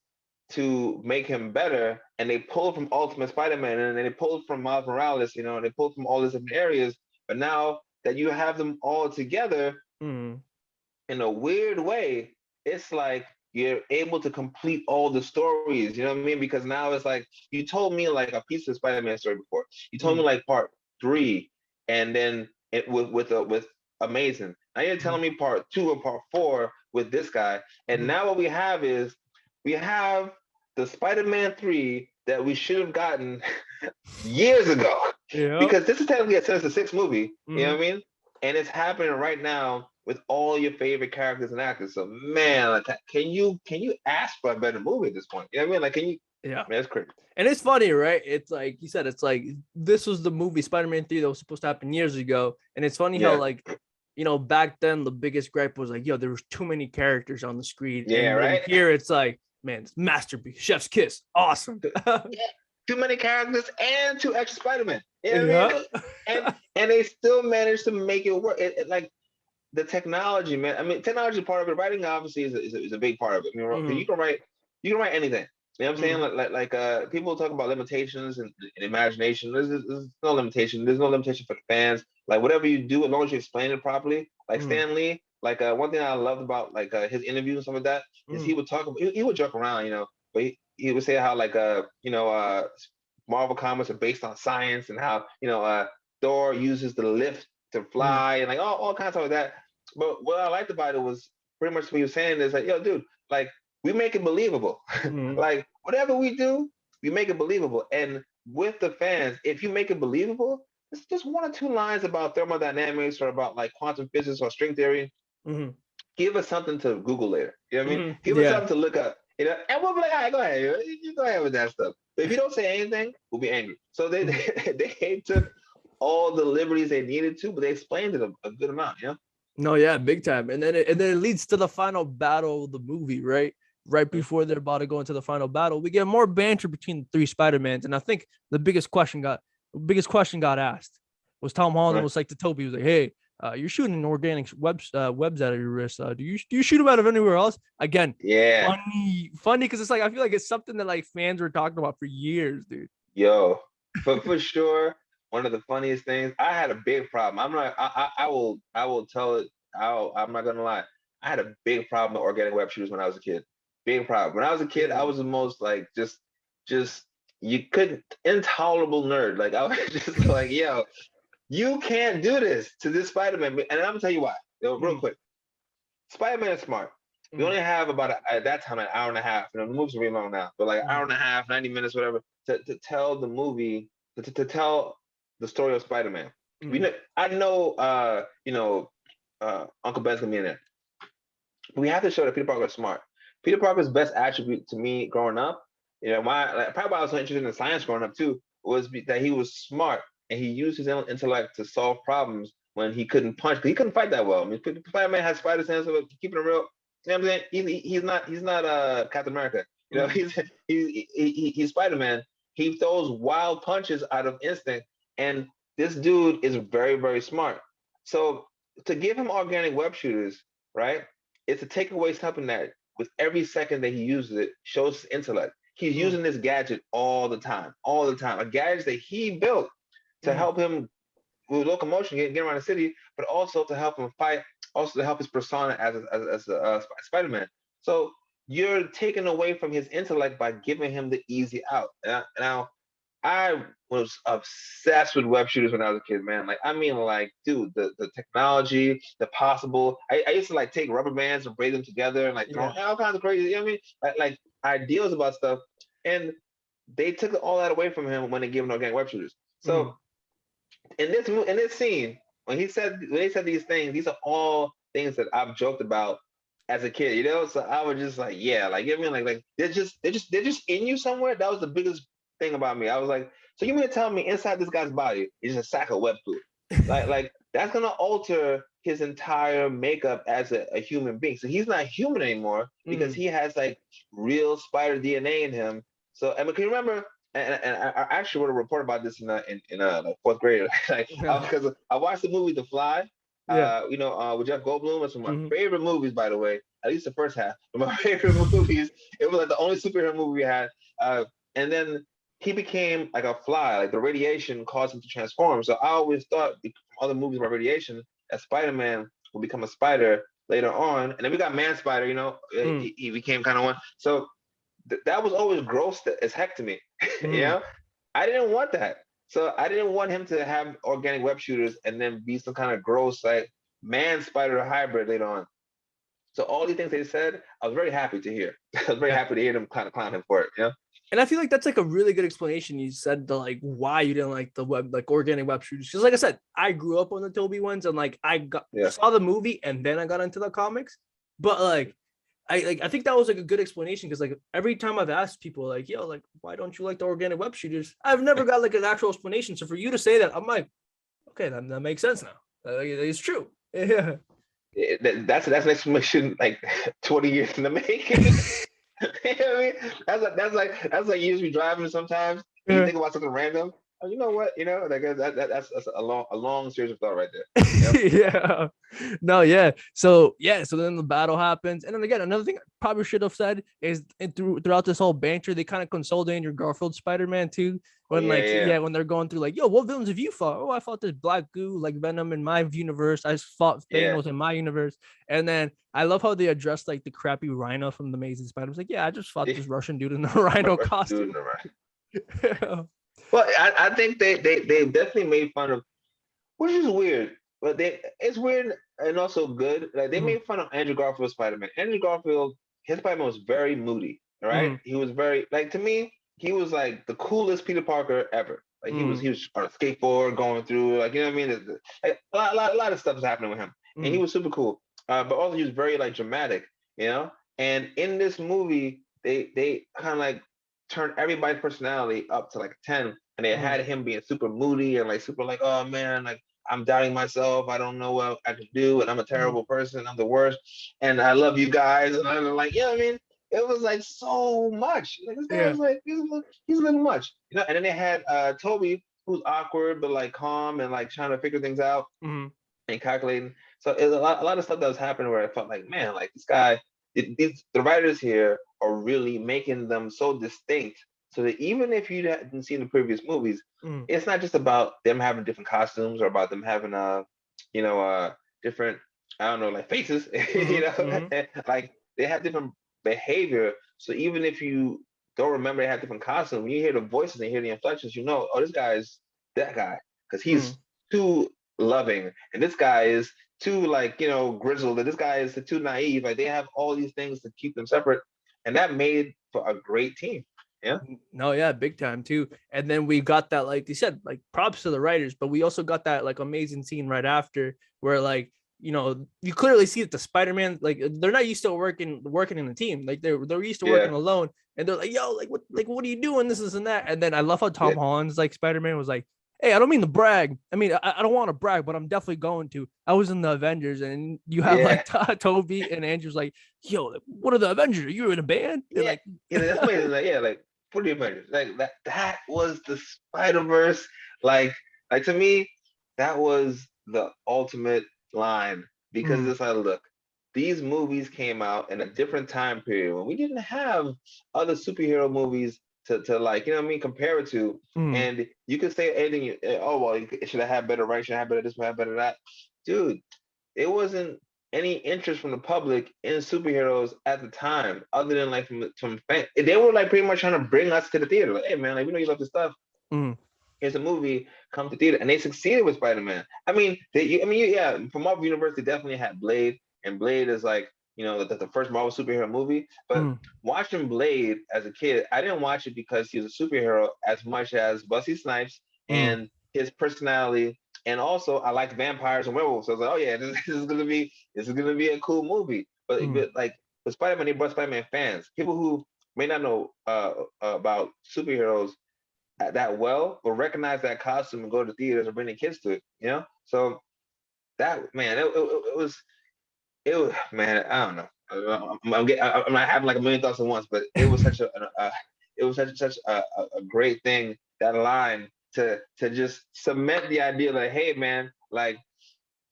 to make him better. And they pulled from Ultimate Spider-Man and they pulled from Miles Morales, you know, and they pulled from all these different areas. But now that you have them all together mhm. in a weird way, it's like you're able to complete all the stories. You know what I mean? Because now it's like you told me like a piece of Spider-Man story before. You told me Mhm, like part three, and then it with Amazing. Now you're mhm, telling me part two or part four with this guy, and mhm. now what we have is we have the Spider-Man 3 that we should have gotten years ago. Yep. Because this is technically a Sinister Six movie, you know Mhm. what I mean? And it's happening right now with all your favorite characters and actors. So man, like, can you ask for a better movie at this point? You know what I mean? Like can you Yeah. man, it's crazy. And it's funny, right? It's like you said, it's like this was the movie Spider-Man 3 that was supposed to happen years ago. And it's funny how Yeah. like, back then the biggest gripe was like, yo, there was too many characters on the screen. Yeah, And then right? here it's like, man, it's masterpiece, chef's kiss. Awesome. Yeah. Too many characters and two extra Spider-Man. You know what I Yeah. mean? And they still managed to make it work. Like the technology, man. I mean, technology is part of it. Writing obviously is a big part of it. You know, Mhm, you can write anything. You know what I'm saying? mhm, People talk about limitations and imagination. There's no limitation. There's no limitation for the fans. Like whatever you do, as long as you explain it properly. Like mhm, Stan Lee, like one thing I loved about like his interviews and stuff like that is he mhm, would talk. He would joke around, you know, but he would say how like Marvel comics are based on science and how Thor uses the lift to mhm, fly and like all kinds of like that. But what I liked about it was pretty much what he was saying is like, yo, dude, like we make it believable. mhm, Like whatever we do, we make it believable. And with the fans, if you make it believable, it's just one or two lines about thermodynamics or about like quantum physics or string theory. mhm, Give us something to Google later. You know what I mean? mhm. Give us Yeah. something to look up. You know, and we'll be like, all right, go ahead. You go ahead with that stuff. But if you don't say anything, we'll be angry. So they Mhm. they took all the liberties they needed to, but they explained it a good amount, you know? No, yeah, big time. And then it leads to the final battle of the movie, right? Right before they're about to go into the final battle, we get more banter between the three Spider-Mans. And I think the biggest question got asked was Tom Holland Right. was like to Toby, he was like, hey, you're shooting organic webs out of your wrist. Do you shoot them out of anywhere else? Again, Yeah. funny because it's like I feel like it's something that like fans were talking about for years, dude. Yo, for sure, one of the funniest things. I had a big problem. I'm not. I will tell it. I'm not gonna lie. I had a big problem with organic web shooters when I was a kid. Big problem. When I was a kid, I Mm, was the most like just you couldn't intolerable nerd. Like I was just like, yo, you can't do this to this Spider-Man. And I'm gonna tell you why. Yo, real mm, quick. Spider-Man is smart. We mm, only have about at that time an hour and a half. You know, the movies are really long now, but like an hour mm, and a half, 90 minutes, whatever, to tell the movie, to tell the story of Spider-Man. We mm, know, I know, Uncle Ben's gonna be in there. We have to show that Peter Parker is smart. Peter Parker's best attribute to me growing up, probably why I was so interested in science growing up too, was that he was smart and he used his intellect to solve problems when he couldn't punch because he couldn't fight that well. I mean, Spider-Man has spider sense, but keeping it real, you know what I'm saying? He's not Captain America. You know, mm, he's Spider-Man. He throws wild punches out of instinct, and this dude is very very smart. So to give him organic web shooters, right? It's to take away something that with every second that he uses it shows his intellect. He's mm, using this gadget all the time, all the time. A gadget that he built to mm, help him with locomotion, get around the city, but also to help him fight, also to help his persona as a Spider-Man. So you're taking away from his intellect by giving him the easy out. Now, I was obsessed with web shooters when I was a kid, man. Like, I mean, like, dude, the technology, the possible. I used to like take rubber bands and braid them together and like throw yeah. all kinds of crazy, you know what I mean? Like ideas about stuff. And they took all that away from him when they gave him organic web shooters. So in this scene, when they said these things, these are all things that I've joked about as a kid, you know. So I was just like, yeah, like I mean, like they're just in you somewhere. That was the biggest thing about me. I was like, so you mean to tell me inside this guy's body is just a sack of web fluid? Like that's gonna alter his entire makeup as a human being. So he's not human anymore because he has like real spider DNA in him. So I mean, can you remember? And I actually wrote a report about this in like fourth grade, like because I watched the movie The Fly, Yeah. with Jeff Goldblum. It's one of Mhm. my favorite movies, by the way. At least the first half. But my favorite movies. It was like the only superhero movie we had. And then he became like a fly. Like the radiation caused him to transform. So I always thought from other movies about radiation that Spider-Man will become a spider later on. And then we got Man Spider. He became kind of one. So that was always gross as heck to me. you know, I didn't want that. So I didn't want him to have organic web shooters and then be some kind of gross like man spider hybrid later on. So all these things they said, I was very happy to hear. I was very Yeah. happy to hear them kind of clown him for it. And I feel like that's like a really good explanation. You said the like why you didn't like the web like organic web shooters. Because like I said, I grew up on the Toby ones and like Yeah. saw the movie and then I got into the comics. But like I think that was like a good explanation because like every time I've asked people like, yo, like why don't you like the organic web shooters? I've never got like an actual explanation. So for you to say that, I'm like, okay, that makes sense now. It's true. Yeah. That's an explanation like 20 years in the making. You know what I mean? That's like you just be driving sometimes and you Yeah. think about something random. Oh, you know what? Like that's a long series of thought right there. Yeah. No, yeah. So then the battle happens. And then again, another thing I probably should have said is throughout this whole banter, they kind of console Andrew Garfield Spider-Man too. Oh When yeah, like, yeah, yeah, when they're going through like, yo, what villains have you fought? Oh, I fought this black goo, like Venom in my universe. I fought yeah. Thanos in my universe. And then I love how they addressed like the crappy Rhino from the Amazing Spider. I was like, yeah, I just fought Yeah. this Russian dude in the Rhino Russian dude in costume. the right. Well, I think they definitely made fun of, which is weird, but it's weird and also good. Like they Mhm, made fun of Andrew Garfield Spider-Man. Andrew Garfield, his Spider-Man was very moody, right? mhm, He was very like to me, he was like the coolest Peter Parker ever. Like he was mhm, he was on a skateboard going through, like you know what I mean. Like, a lot of stuff was happening with him, and he mhm, was super cool. But also he was very like dramatic, you know. And in this movie, they kind of like turned everybody's personality up to like 10, and they mhm, had him being super moody and like super like, oh man, like I'm doubting myself. I don't know what I can do, and I'm a mhm. terrible person. I'm the worst, and I love you guys. And I'm like, you know what I mean? It was like so much. Like this guy Yeah. was like, he's a little much, you know. And then they had Toby, who's awkward but like calm and like trying to figure things out Mhm. and calculating. So it was a lot of stuff that was happening where I felt like, man, like this guy, the writers here are really making them so distinct, so that even if you hadn't seen the previous movies, Mhm. it's not just about them having different costumes or about them having different, I don't know, like faces, Mhm. Mhm. like they have different behavior. So even if you don't remember they have different costumes, when you hear the voices and hear the inflections, you know, oh, this guy is that guy because he's Mhm. too loving, and this guy is too like grizzled, and this guy is too naive. Like they have all these things to keep them separate, and that made for a great team. Yeah, No, yeah, big time too. And then we got that, like you said, like props to the writers, but we also got that like amazing scene right after where like you clearly see that the Spider-Man like they're not used to working in a team. Like they're used to yeah, working alone, and they're like, yo, like what are you doing? This and that. And then I love how yeah, Tom Holland's like Spider-Man was like, hey, I don't mean to brag. I mean, I don't want to brag, but I'm definitely going to. I was in the Avengers, and you have yeah, like Toby and Andrew's like, yo, like, what are the Avengers? Are you in a band? And yeah. like, That's amazing. Like, yeah, like for the Avengers, like that was the Spider Verse. Like to me, that was the ultimate line because mm, it's like, look, these movies came out in a different time period when we didn't have other superhero movies to like, you know what I mean, compare it to. mm. And you could say anything, oh, well, it should have had better writing, should have better this, should have better that. Dude, it wasn't any interest from the public in superheroes at the time, other than like from fans. They were like pretty much trying to bring us to the theater. Like, hey man, like we know you love this stuff. Mm, Here's a movie, come to theater, and they succeeded with Spider-Man. I mean, yeah, from Marvel Universe, they definitely had Blade, and Blade is like the first Marvel superhero movie. But watching Blade as a kid, I didn't watch it because he was a superhero as much as Wesley Snipes and his personality. And also, I liked vampires and werewolves. So I was like, oh yeah, this is gonna be a cool movie. But like with Spider-Man, they brought Spider-Man fans, people who may not know about superheroes that well, will recognize that costume and go to theaters and bring their kids to it. So that man, it was man. I don't know. I'm not having like a million thoughts at once, but it was such a great thing, that line to just cement the idea that, hey man, like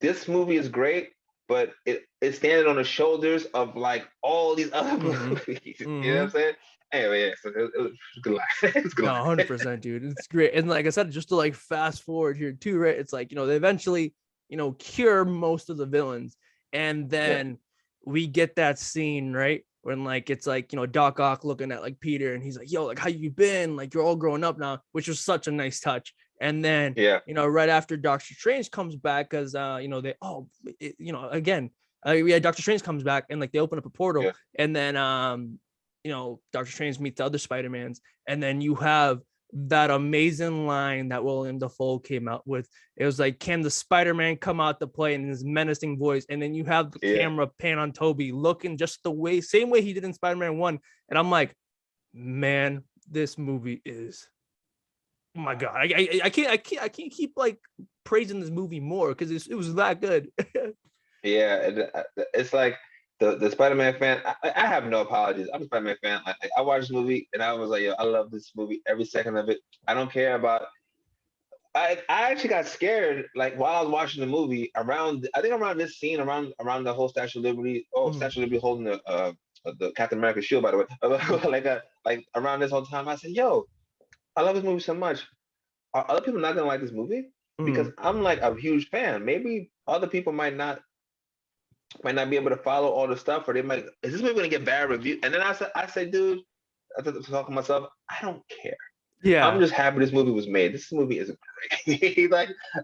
this movie is great, but it's standing on the shoulders of like all these other movies. You know what I'm saying? Anyway, yeah, so it was a good line. It's a good line. 100%, dude. It's great. And like I said, just to like fast forward here too, right? It's like, they eventually, cure most of the villains. And then we get that scene, right? When like it's like, Doc Ock looking at like Peter and he's like, yo, like how you been? Like you're all growing up now, which was such a nice touch. And then, right after Doctor Strange comes back, because again, Doctor Strange comes back and like they open up a portal, and then Doctor Strange meets the other Spider-Mans, and then you have that amazing line that William Dafoe came out with. It was like, can the Spider-Man come out to play in his menacing voice? And then you have the camera pan on Toby looking just the same way he did in Spider-Man 1. And I'm like, man, this movie is, oh my God, I can't keep like praising this movie more because it was that good. It's like the Spider-Man fan. I have no apologies. I'm a Spider-Man fan. I watched this movie and I was like, yo, I love this movie every second of it. I don't care about. I actually got scared like while I was watching the movie around this scene around the whole Statue of Liberty. Statue of Liberty holding the Captain America shield, by the way. like around this whole time, I said, yo, I love this movie so much. Are other people not gonna like this movie? Because I'm like a huge fan. Maybe other people might not be able to follow all the stuff, or they might. Is this movie gonna get bad review? And then I said, dude, I thought to talk to myself, I don't care. Yeah, I'm just happy this movie was made. This movie is great.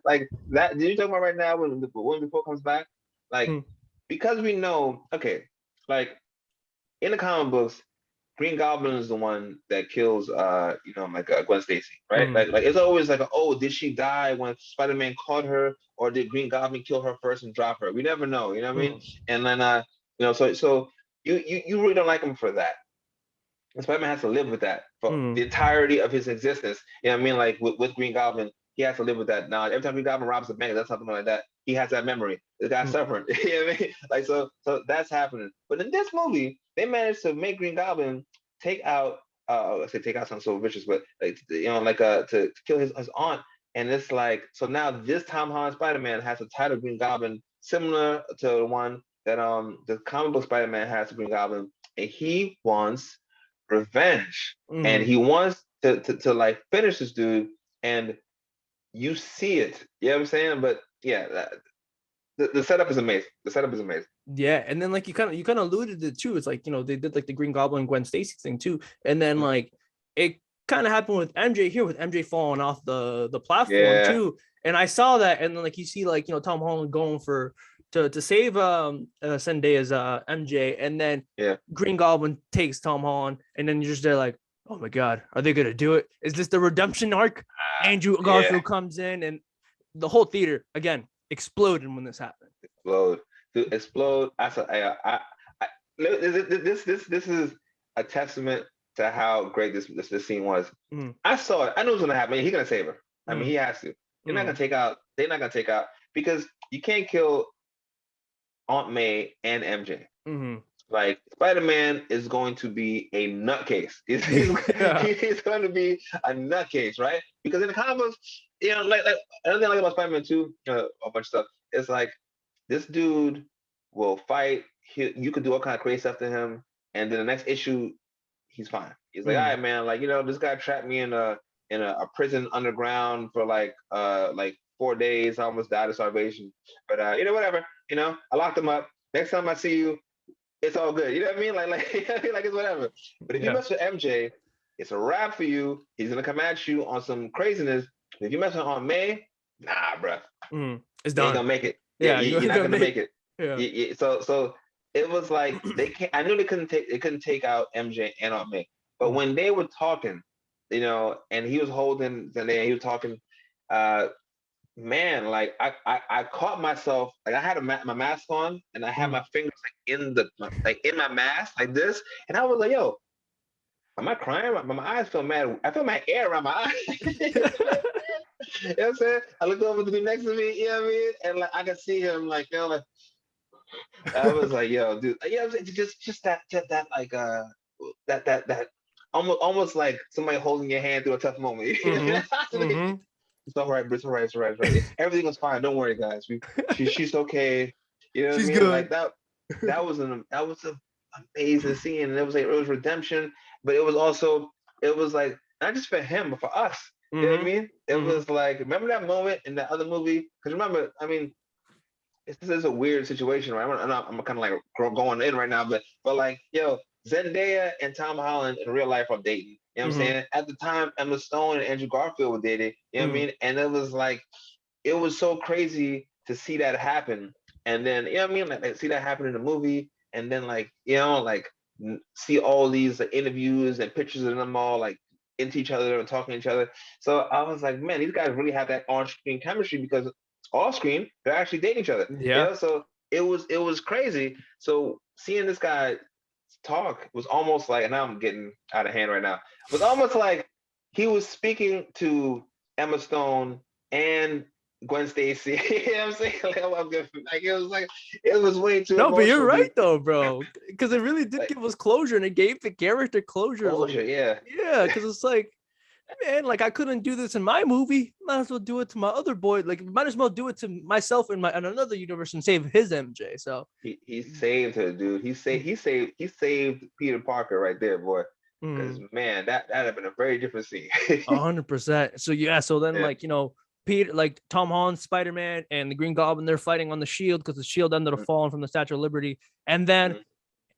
like that. Did you talk about right now when before comes back? Like because we know, okay, like in the comic books, Green Goblin is the one that kills, Gwen Stacy, right? Like it's always like, oh, did she die when Spider-Man caught her, or did Green Goblin kill her first and drop her? We never know, you know what I mean? And then, so you really don't like him for that. And Spider-Man has to live with that for the entirety of his existence. You know what I mean? Like with Green Goblin, he has to live with that. Now, every time Green Goblin robs a bank, that's something like that. He has that memory. The guy's suffering. You know what I mean? Like so that's happening. But in this movie, they managed to make Green Goblin take out. I say take out sounds so vicious, but like to kill his aunt. And it's like, so now this Tom Holland Spider-Man has a title Green Goblin similar to the one that the comic book Spider-Man has to Green Goblin, and he wants revenge, and he wants to like finish this dude, and you see it. You know what I'm saying? But yeah, the setup is amazing. The setup is amazing. Yeah, and then like you kind of alluded to it too. It's like, they did like the Green Goblin Gwen Stacy thing too, and then like it kind of happened with MJ here, with MJ falling off the platform too. And I saw that, and then like you see like Tom Holland going for to save Zendaya's MJ, and then Green Goblin takes Tom Holland, and then you're just there like, oh my God, are they gonna do it? Is this the redemption arc? Andrew Garfield comes in, and the whole theater again exploded when this happened. Explode. This is a testament to how great this scene was. I saw it. I knew it was gonna happen. He's gonna save her. I mean, he has to. They're not gonna take out. They're not gonna take out, because you can't kill Aunt May and MJ. Like Spider-Man is going to be a nutcase. He's going to be a nutcase, right? Because in the comic books, like another thing I like about Spider-Man 2, a bunch of stuff. It's like this dude will fight. You could do all kind of crazy stuff to him, and then the next issue, he's fine. He's like, all right, man. Like this guy trapped me in a prison underground for like 4 days. I almost died of starvation, but whatever. I locked him up. Next time I see you, it's all good. You know what I mean? Like it's whatever. But if you mess with MJ, it's a wrap for you. He's gonna come at you on some craziness. If you mess with Aunt May, nah, bro. It's done. You ain't gonna make it. Yeah, you're not gonna make it. Yeah. So it was like they can't. I knew they couldn't take out MJ and Aunt May, but when they were talking, and he was holding Zendaya, he was talking. Man, like I caught myself, like I had my mask on, and I had my fingers in my mask like this, and I was like, yo, am I crying? My eyes feel mad. I feel my air around my eyes. You know what I'm saying? I looked over to the next to me, you know what I mean? And like I could see him like, like I was like, yo, dude, just that like that almost like somebody holding your hand through a tough moment. It's all right, bro. It's all right. It's all right. It's all right. Everything was fine. Don't worry, guys. She's okay. You know what I She's mean? good. Like that was an amazing scene, and it was redemption, but it was like not just for him, but for us. You know what I mean? It was like, remember that moment in that other movie? Because remember, I mean, this is a weird situation, right? I'm kind of like going in right now, but like, yo, Zendaya and Tom Holland in real life are dating. You know what I'm saying? At the time, Emma Stone and Andrew Garfield were dating. You know what I mean? And it was like, it was so crazy to see that happen. And then, you know what I mean? Like see that happen in the movie, and then like, like see all these interviews and pictures of them all like into each other and talking to each other. So I was like, man, these guys really have that on-screen chemistry, because off screen they're actually dating each other. Yeah. So it was crazy. So seeing this guy talk was almost like, and now I'm getting out of hand right now, it was almost like he was speaking to Emma Stone and Gwen Stacy. You know what I'm saying? Like it was way too No, but you're emotional. right though, bro. Because it really did give us closure, and it gave the character closure. Closure, yeah. Yeah, because it's like, man, like I couldn't do this in my movie. Might as well do it to my other boy. Like, might as well do it to myself in another universe and save his MJ. So he saved her, dude. He saved Peter Parker right there, boy. Because man, that'd have been a very different scene. 100%. So yeah, so then like Peter, like Tom Holland, Spider-Man, and the Green Goblin, they're fighting on the shield because the shield ended up falling from the Statue of Liberty. And then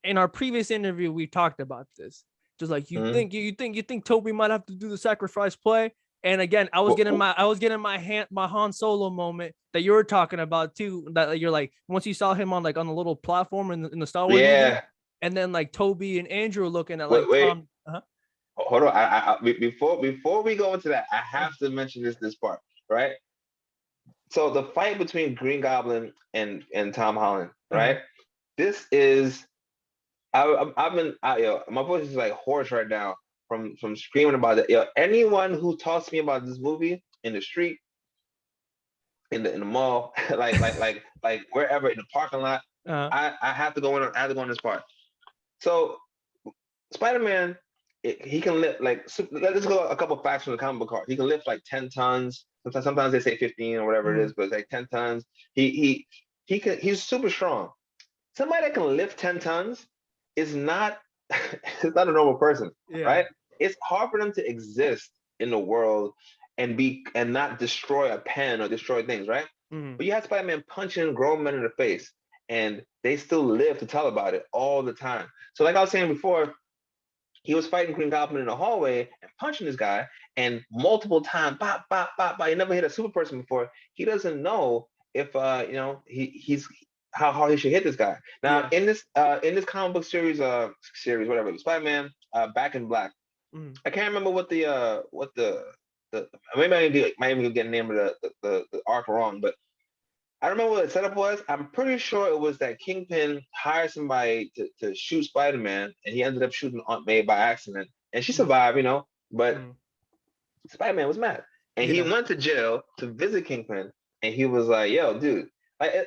in our previous interview, we talked about this. Just like you think Toby might have to do the sacrifice play. And again, I was getting my Han Solo moment that you were talking about too. That you're like, once you saw him on the little platform in the Star Wars movie, and then like Toby and Andrew looking at like Tom. Hold on, I before we go into that, I have to mention this part, right? So the fight between Green Goblin and Tom Holland, right? This is my voice is like hoarse right now from screaming about it. Anyone who talks to me about this movie in the street, in the mall, like wherever, in the parking lot, I have to go in. I have to go in this part. So Spider-Man, he can lift let's go a couple facts from the comic book card. He can lift like 10 tons. Sometimes they say 15 or whatever it is, but it's like 10 tons. He's super strong. Somebody that can lift 10 tons is not it's not a normal person, right? It's hard for them to exist in the world and not destroy a pen or destroy things, right? But you have Spider-Man punching grown men in the face, and they still live to tell about it all the time. So like I was saying before, he was fighting Green Goblin in the hallway and punching this guy, and multiple times, bop, bop, bop, bop. He never hit a super person before. He doesn't know if he's how hard he should hit this guy. Now in this comic book series, whatever, Spider-Man Back in Black. I can't remember what the maybe might even get the name of the arc wrong, but I don't remember what the setup was. I'm pretty sure it was that Kingpin hired somebody to shoot Spider-Man, and he ended up shooting Aunt May by accident, and she survived, but Spider-Man was mad, and he went to jail to visit Kingpin, and he was like, "Yo, dude."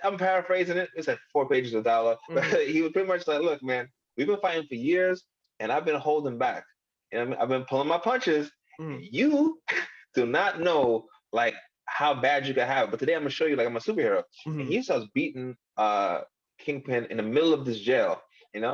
I'm paraphrasing it. It's like 4 pages of dialogue, but he was pretty much like, "Look, man, we've been fighting for years, and I've been holding back, and I've been pulling my punches. You do not know like how bad you can have it. But today I'm gonna show you like I'm a superhero." And he starts beating Kingpin in the middle of this jail, And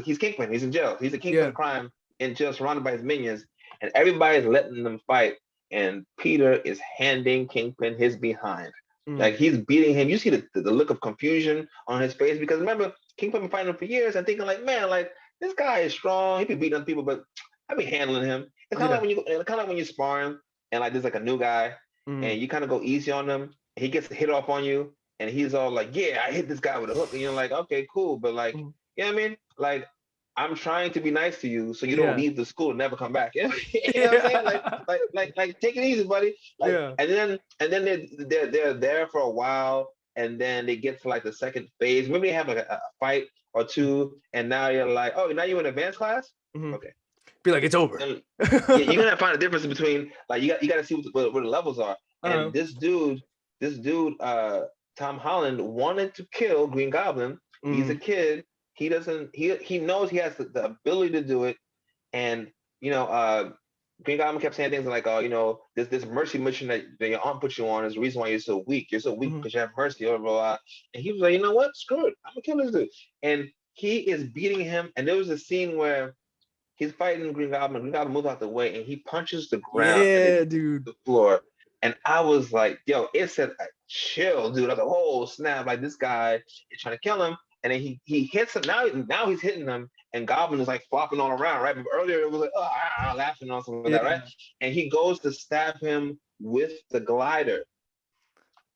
he's Kingpin. He's in jail. He's a Kingpin of crime in jail, surrounded by his minions, and everybody's letting them fight. And Peter is handing Kingpin his behind. Like he's beating him. You see the look of confusion on his face, because remember, Kingpin been fighting him for years and thinking like, man, like this guy is strong. He be beating other people, but I be handling him. It's kind of like when you're sparring and like there's like a new guy and you kind of go easy on him. He gets a hit off on you, and he's all like, yeah, I hit this guy with a hook, and you're like, okay, cool, but like, Mhm. you know what I mean? Like, I'm trying to be nice to you so you don't Yeah. leave the school and never come back. You know what I'm saying? Yeah. Like, take it easy, buddy. Like, Yeah. and then they're there for a while, and then they get to like the second phase. Maybe they have like a fight or two, and now you're like, oh, now you're in advanced class. Mhm. Okay, Be like, it's over. then, yeah, you're gonna find a difference between like you got to see what the levels are. Uh-huh. And this dude, Tom Holland wanted to kill Green Goblin. He's a Mm. kid. He doesn't. He knows he has the ability to do it. And you know, Green Goblin kept saying things like, "Oh, this mercy mission that your aunt put you on is the reason why you're so weak. You're so weak Mhm. because you have mercy." Blah, blah, blah. And he was like, "You know what? Screw it. I'm gonna kill this dude." And he is beating him. And there was a scene where he's fighting Green Goblin. Green Goblin moves out the way, and he punches the ground and Yeah, it dude. the floor. And I was like, "Yo, it said chill, dude." Like a whole snap. Like this guy is trying to kill him, and then he hits him. Now he's hitting him, and Goblin is like flopping all around. Right, but earlier it was like, laughing on something like that, right? Yeah. And he goes to stab him with the glider,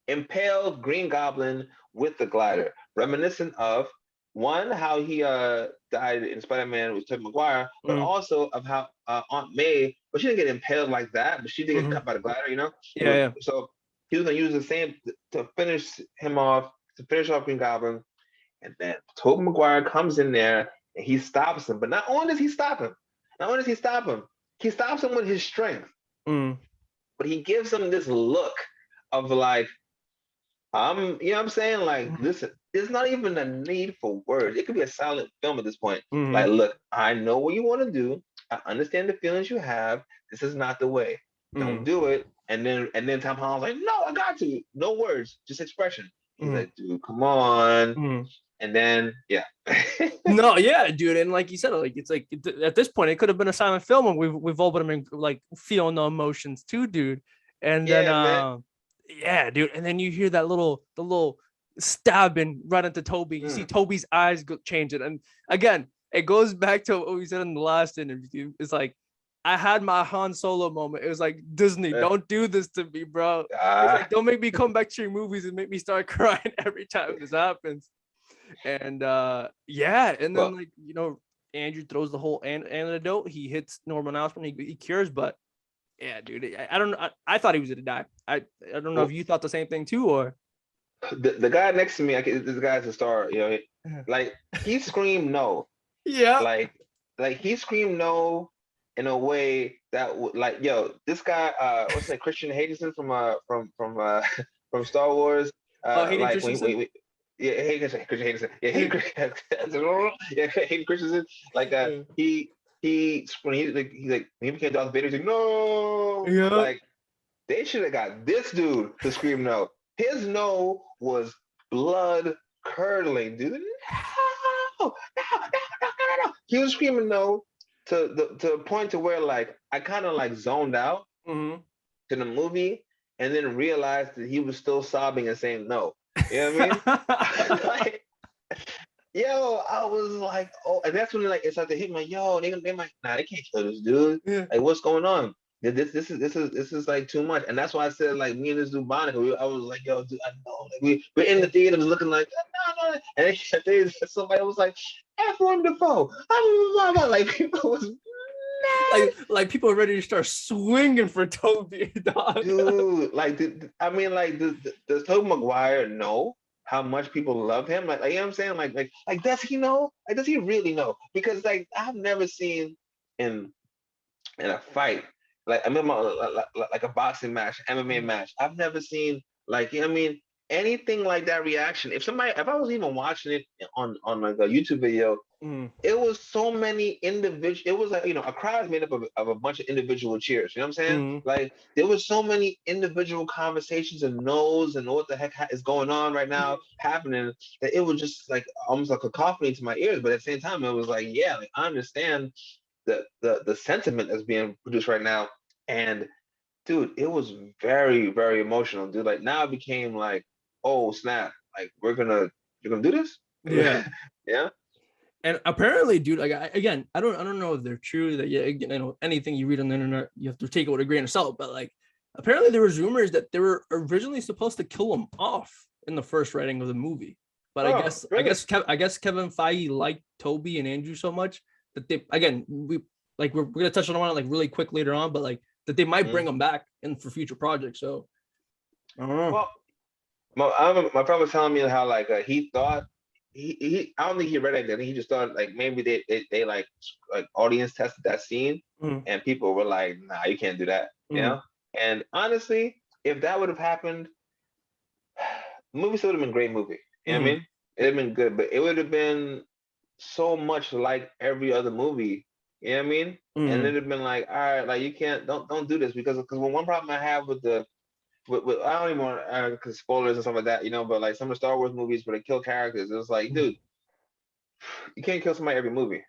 impaled Green Goblin with the glider, reminiscent of one how he died in Spider-Man with Tobey Maguire, but Mm. also of how Aunt May, but she didn't get impaled like that, but she did get Mhm. cut by the glider, Yeah, yeah. So he was gonna use the same to finish him off, to finish off Green Goblin, and then Tobey Maguire comes in there and he stops him. But not only does he stop him, he stops him with his strength, Mm. but he gives him this look of like, you know what I'm saying? Like, Mhm. listen, there's not even a need for words. It could be a silent film at this point. Like, Mhm. look, I know what you want to do. I understand the feelings you have. This is not the way. Don't Mhm. do it. And then Tom Holland's like, no, I got to. No words, just expression. He's Mhm. like, dude, come on. Mhm. And then, yeah. No, yeah, dude, and like you said, like it's like at this point, it could have been a silent film, and we've all been like feeling the emotions too, dude. And then, Yeah, man. yeah, dude, and then you hear that the little stabbing right into Toby. You see Mm. Toby's eyes go changing, and again, it goes back to what we said in the last interview. It's like I had my Han Solo moment. It was like Disney, Uh, don't do this to me, bro. It's like ah, don't make me come back to your movies and make me start crying every time this happens. And yeah, and then well, like Andrew throws the whole antidote. He hits Norman Osborn. He cures, but yeah, dude, I don't know. I thought he was gonna die. I don't know if well, you thought the same thing too, or the guy next to me, this guy's a star. Like he screamed no. yeah. like he screamed no in a way that would like this guy what's his name, Christian Hayden from Star Wars, Oh, Hayden like when Christensen. we yeah, Christian Hayden, yeah, Yeah. yeah, Hayden Christensen, like Yeah. he when he became Darth Vader, he's like no, Yeah. like they should have got this dude to scream no. His no was blood curdling, dude. No. He was screaming no to the point to where like I kind of like zoned out Mm-hmm. to the movie and then realized that he was still sobbing and saying no. You know what I mean? Like, yo, I was like, oh, and that's when like it started to hit me, like, yo, they might, nah, they can't kill this dude. Yeah. Like, what's going on? This is like too much, and that's why I said like me and this dude Monica, I was like, yo, dude, I know, like we're in the theater looking like no, and then somebody was like, F one Defoe, like people was mad, like people are ready to start swinging for Toby, dog. dude. Like, I mean, like, does Tobey Maguire know how much people love him? Like, you know what I'm saying? Like, does he know? Like, does he really know? Because like I've never seen in a fight. Like I remember like a boxing match, MMA match. I've never seen like you know what I mean anything like that reaction. If I was even watching it on like a YouTube video, Mm. it was so many individual. It was like a crowd made up of a bunch of individual cheers. You know what I'm saying? Mm. Like there was so many individual conversations and knows and what the heck is going on right now happening that it was just like almost like a cacophony to my ears. But at the same time, it was like yeah, like I understand the sentiment that's being produced right now. And dude, it was very, very emotional, dude. Like now it became like, oh snap, like you're gonna do this? Yeah. Yeah. And apparently, dude, like again, I don't know if they're true. That yeah, anything you read on the internet, you have to take it with a grain of salt. But like, apparently, there was rumors that they were originally supposed to kill him off in the first writing of the movie. But Oh, I really? guess Kevin Feige liked Toby and Andrew so much that they, again, we're gonna touch on it like really quick later on, but like that they might bring them back in for future projects. So I don't know. Well, my friend was telling me how like he thought he I don't think he read it. I think he just thought like maybe they like audience tested that scene Mhm. and people were like, nah, you can't do that, you Mhm. know. And honestly, if that would have happened, the movie still would have been a great movie. You know what I Mhm. mean? It'd have been good, but it would have been so much like every other movie. You know what I mean? And Mhm. it'd have been like, all right, like you can't don't do this because one problem I have with I don't even want because spoilers and stuff like that, you know, but like some of the Star Wars movies where they kill characters, it's like, dude, you can't kill somebody every movie.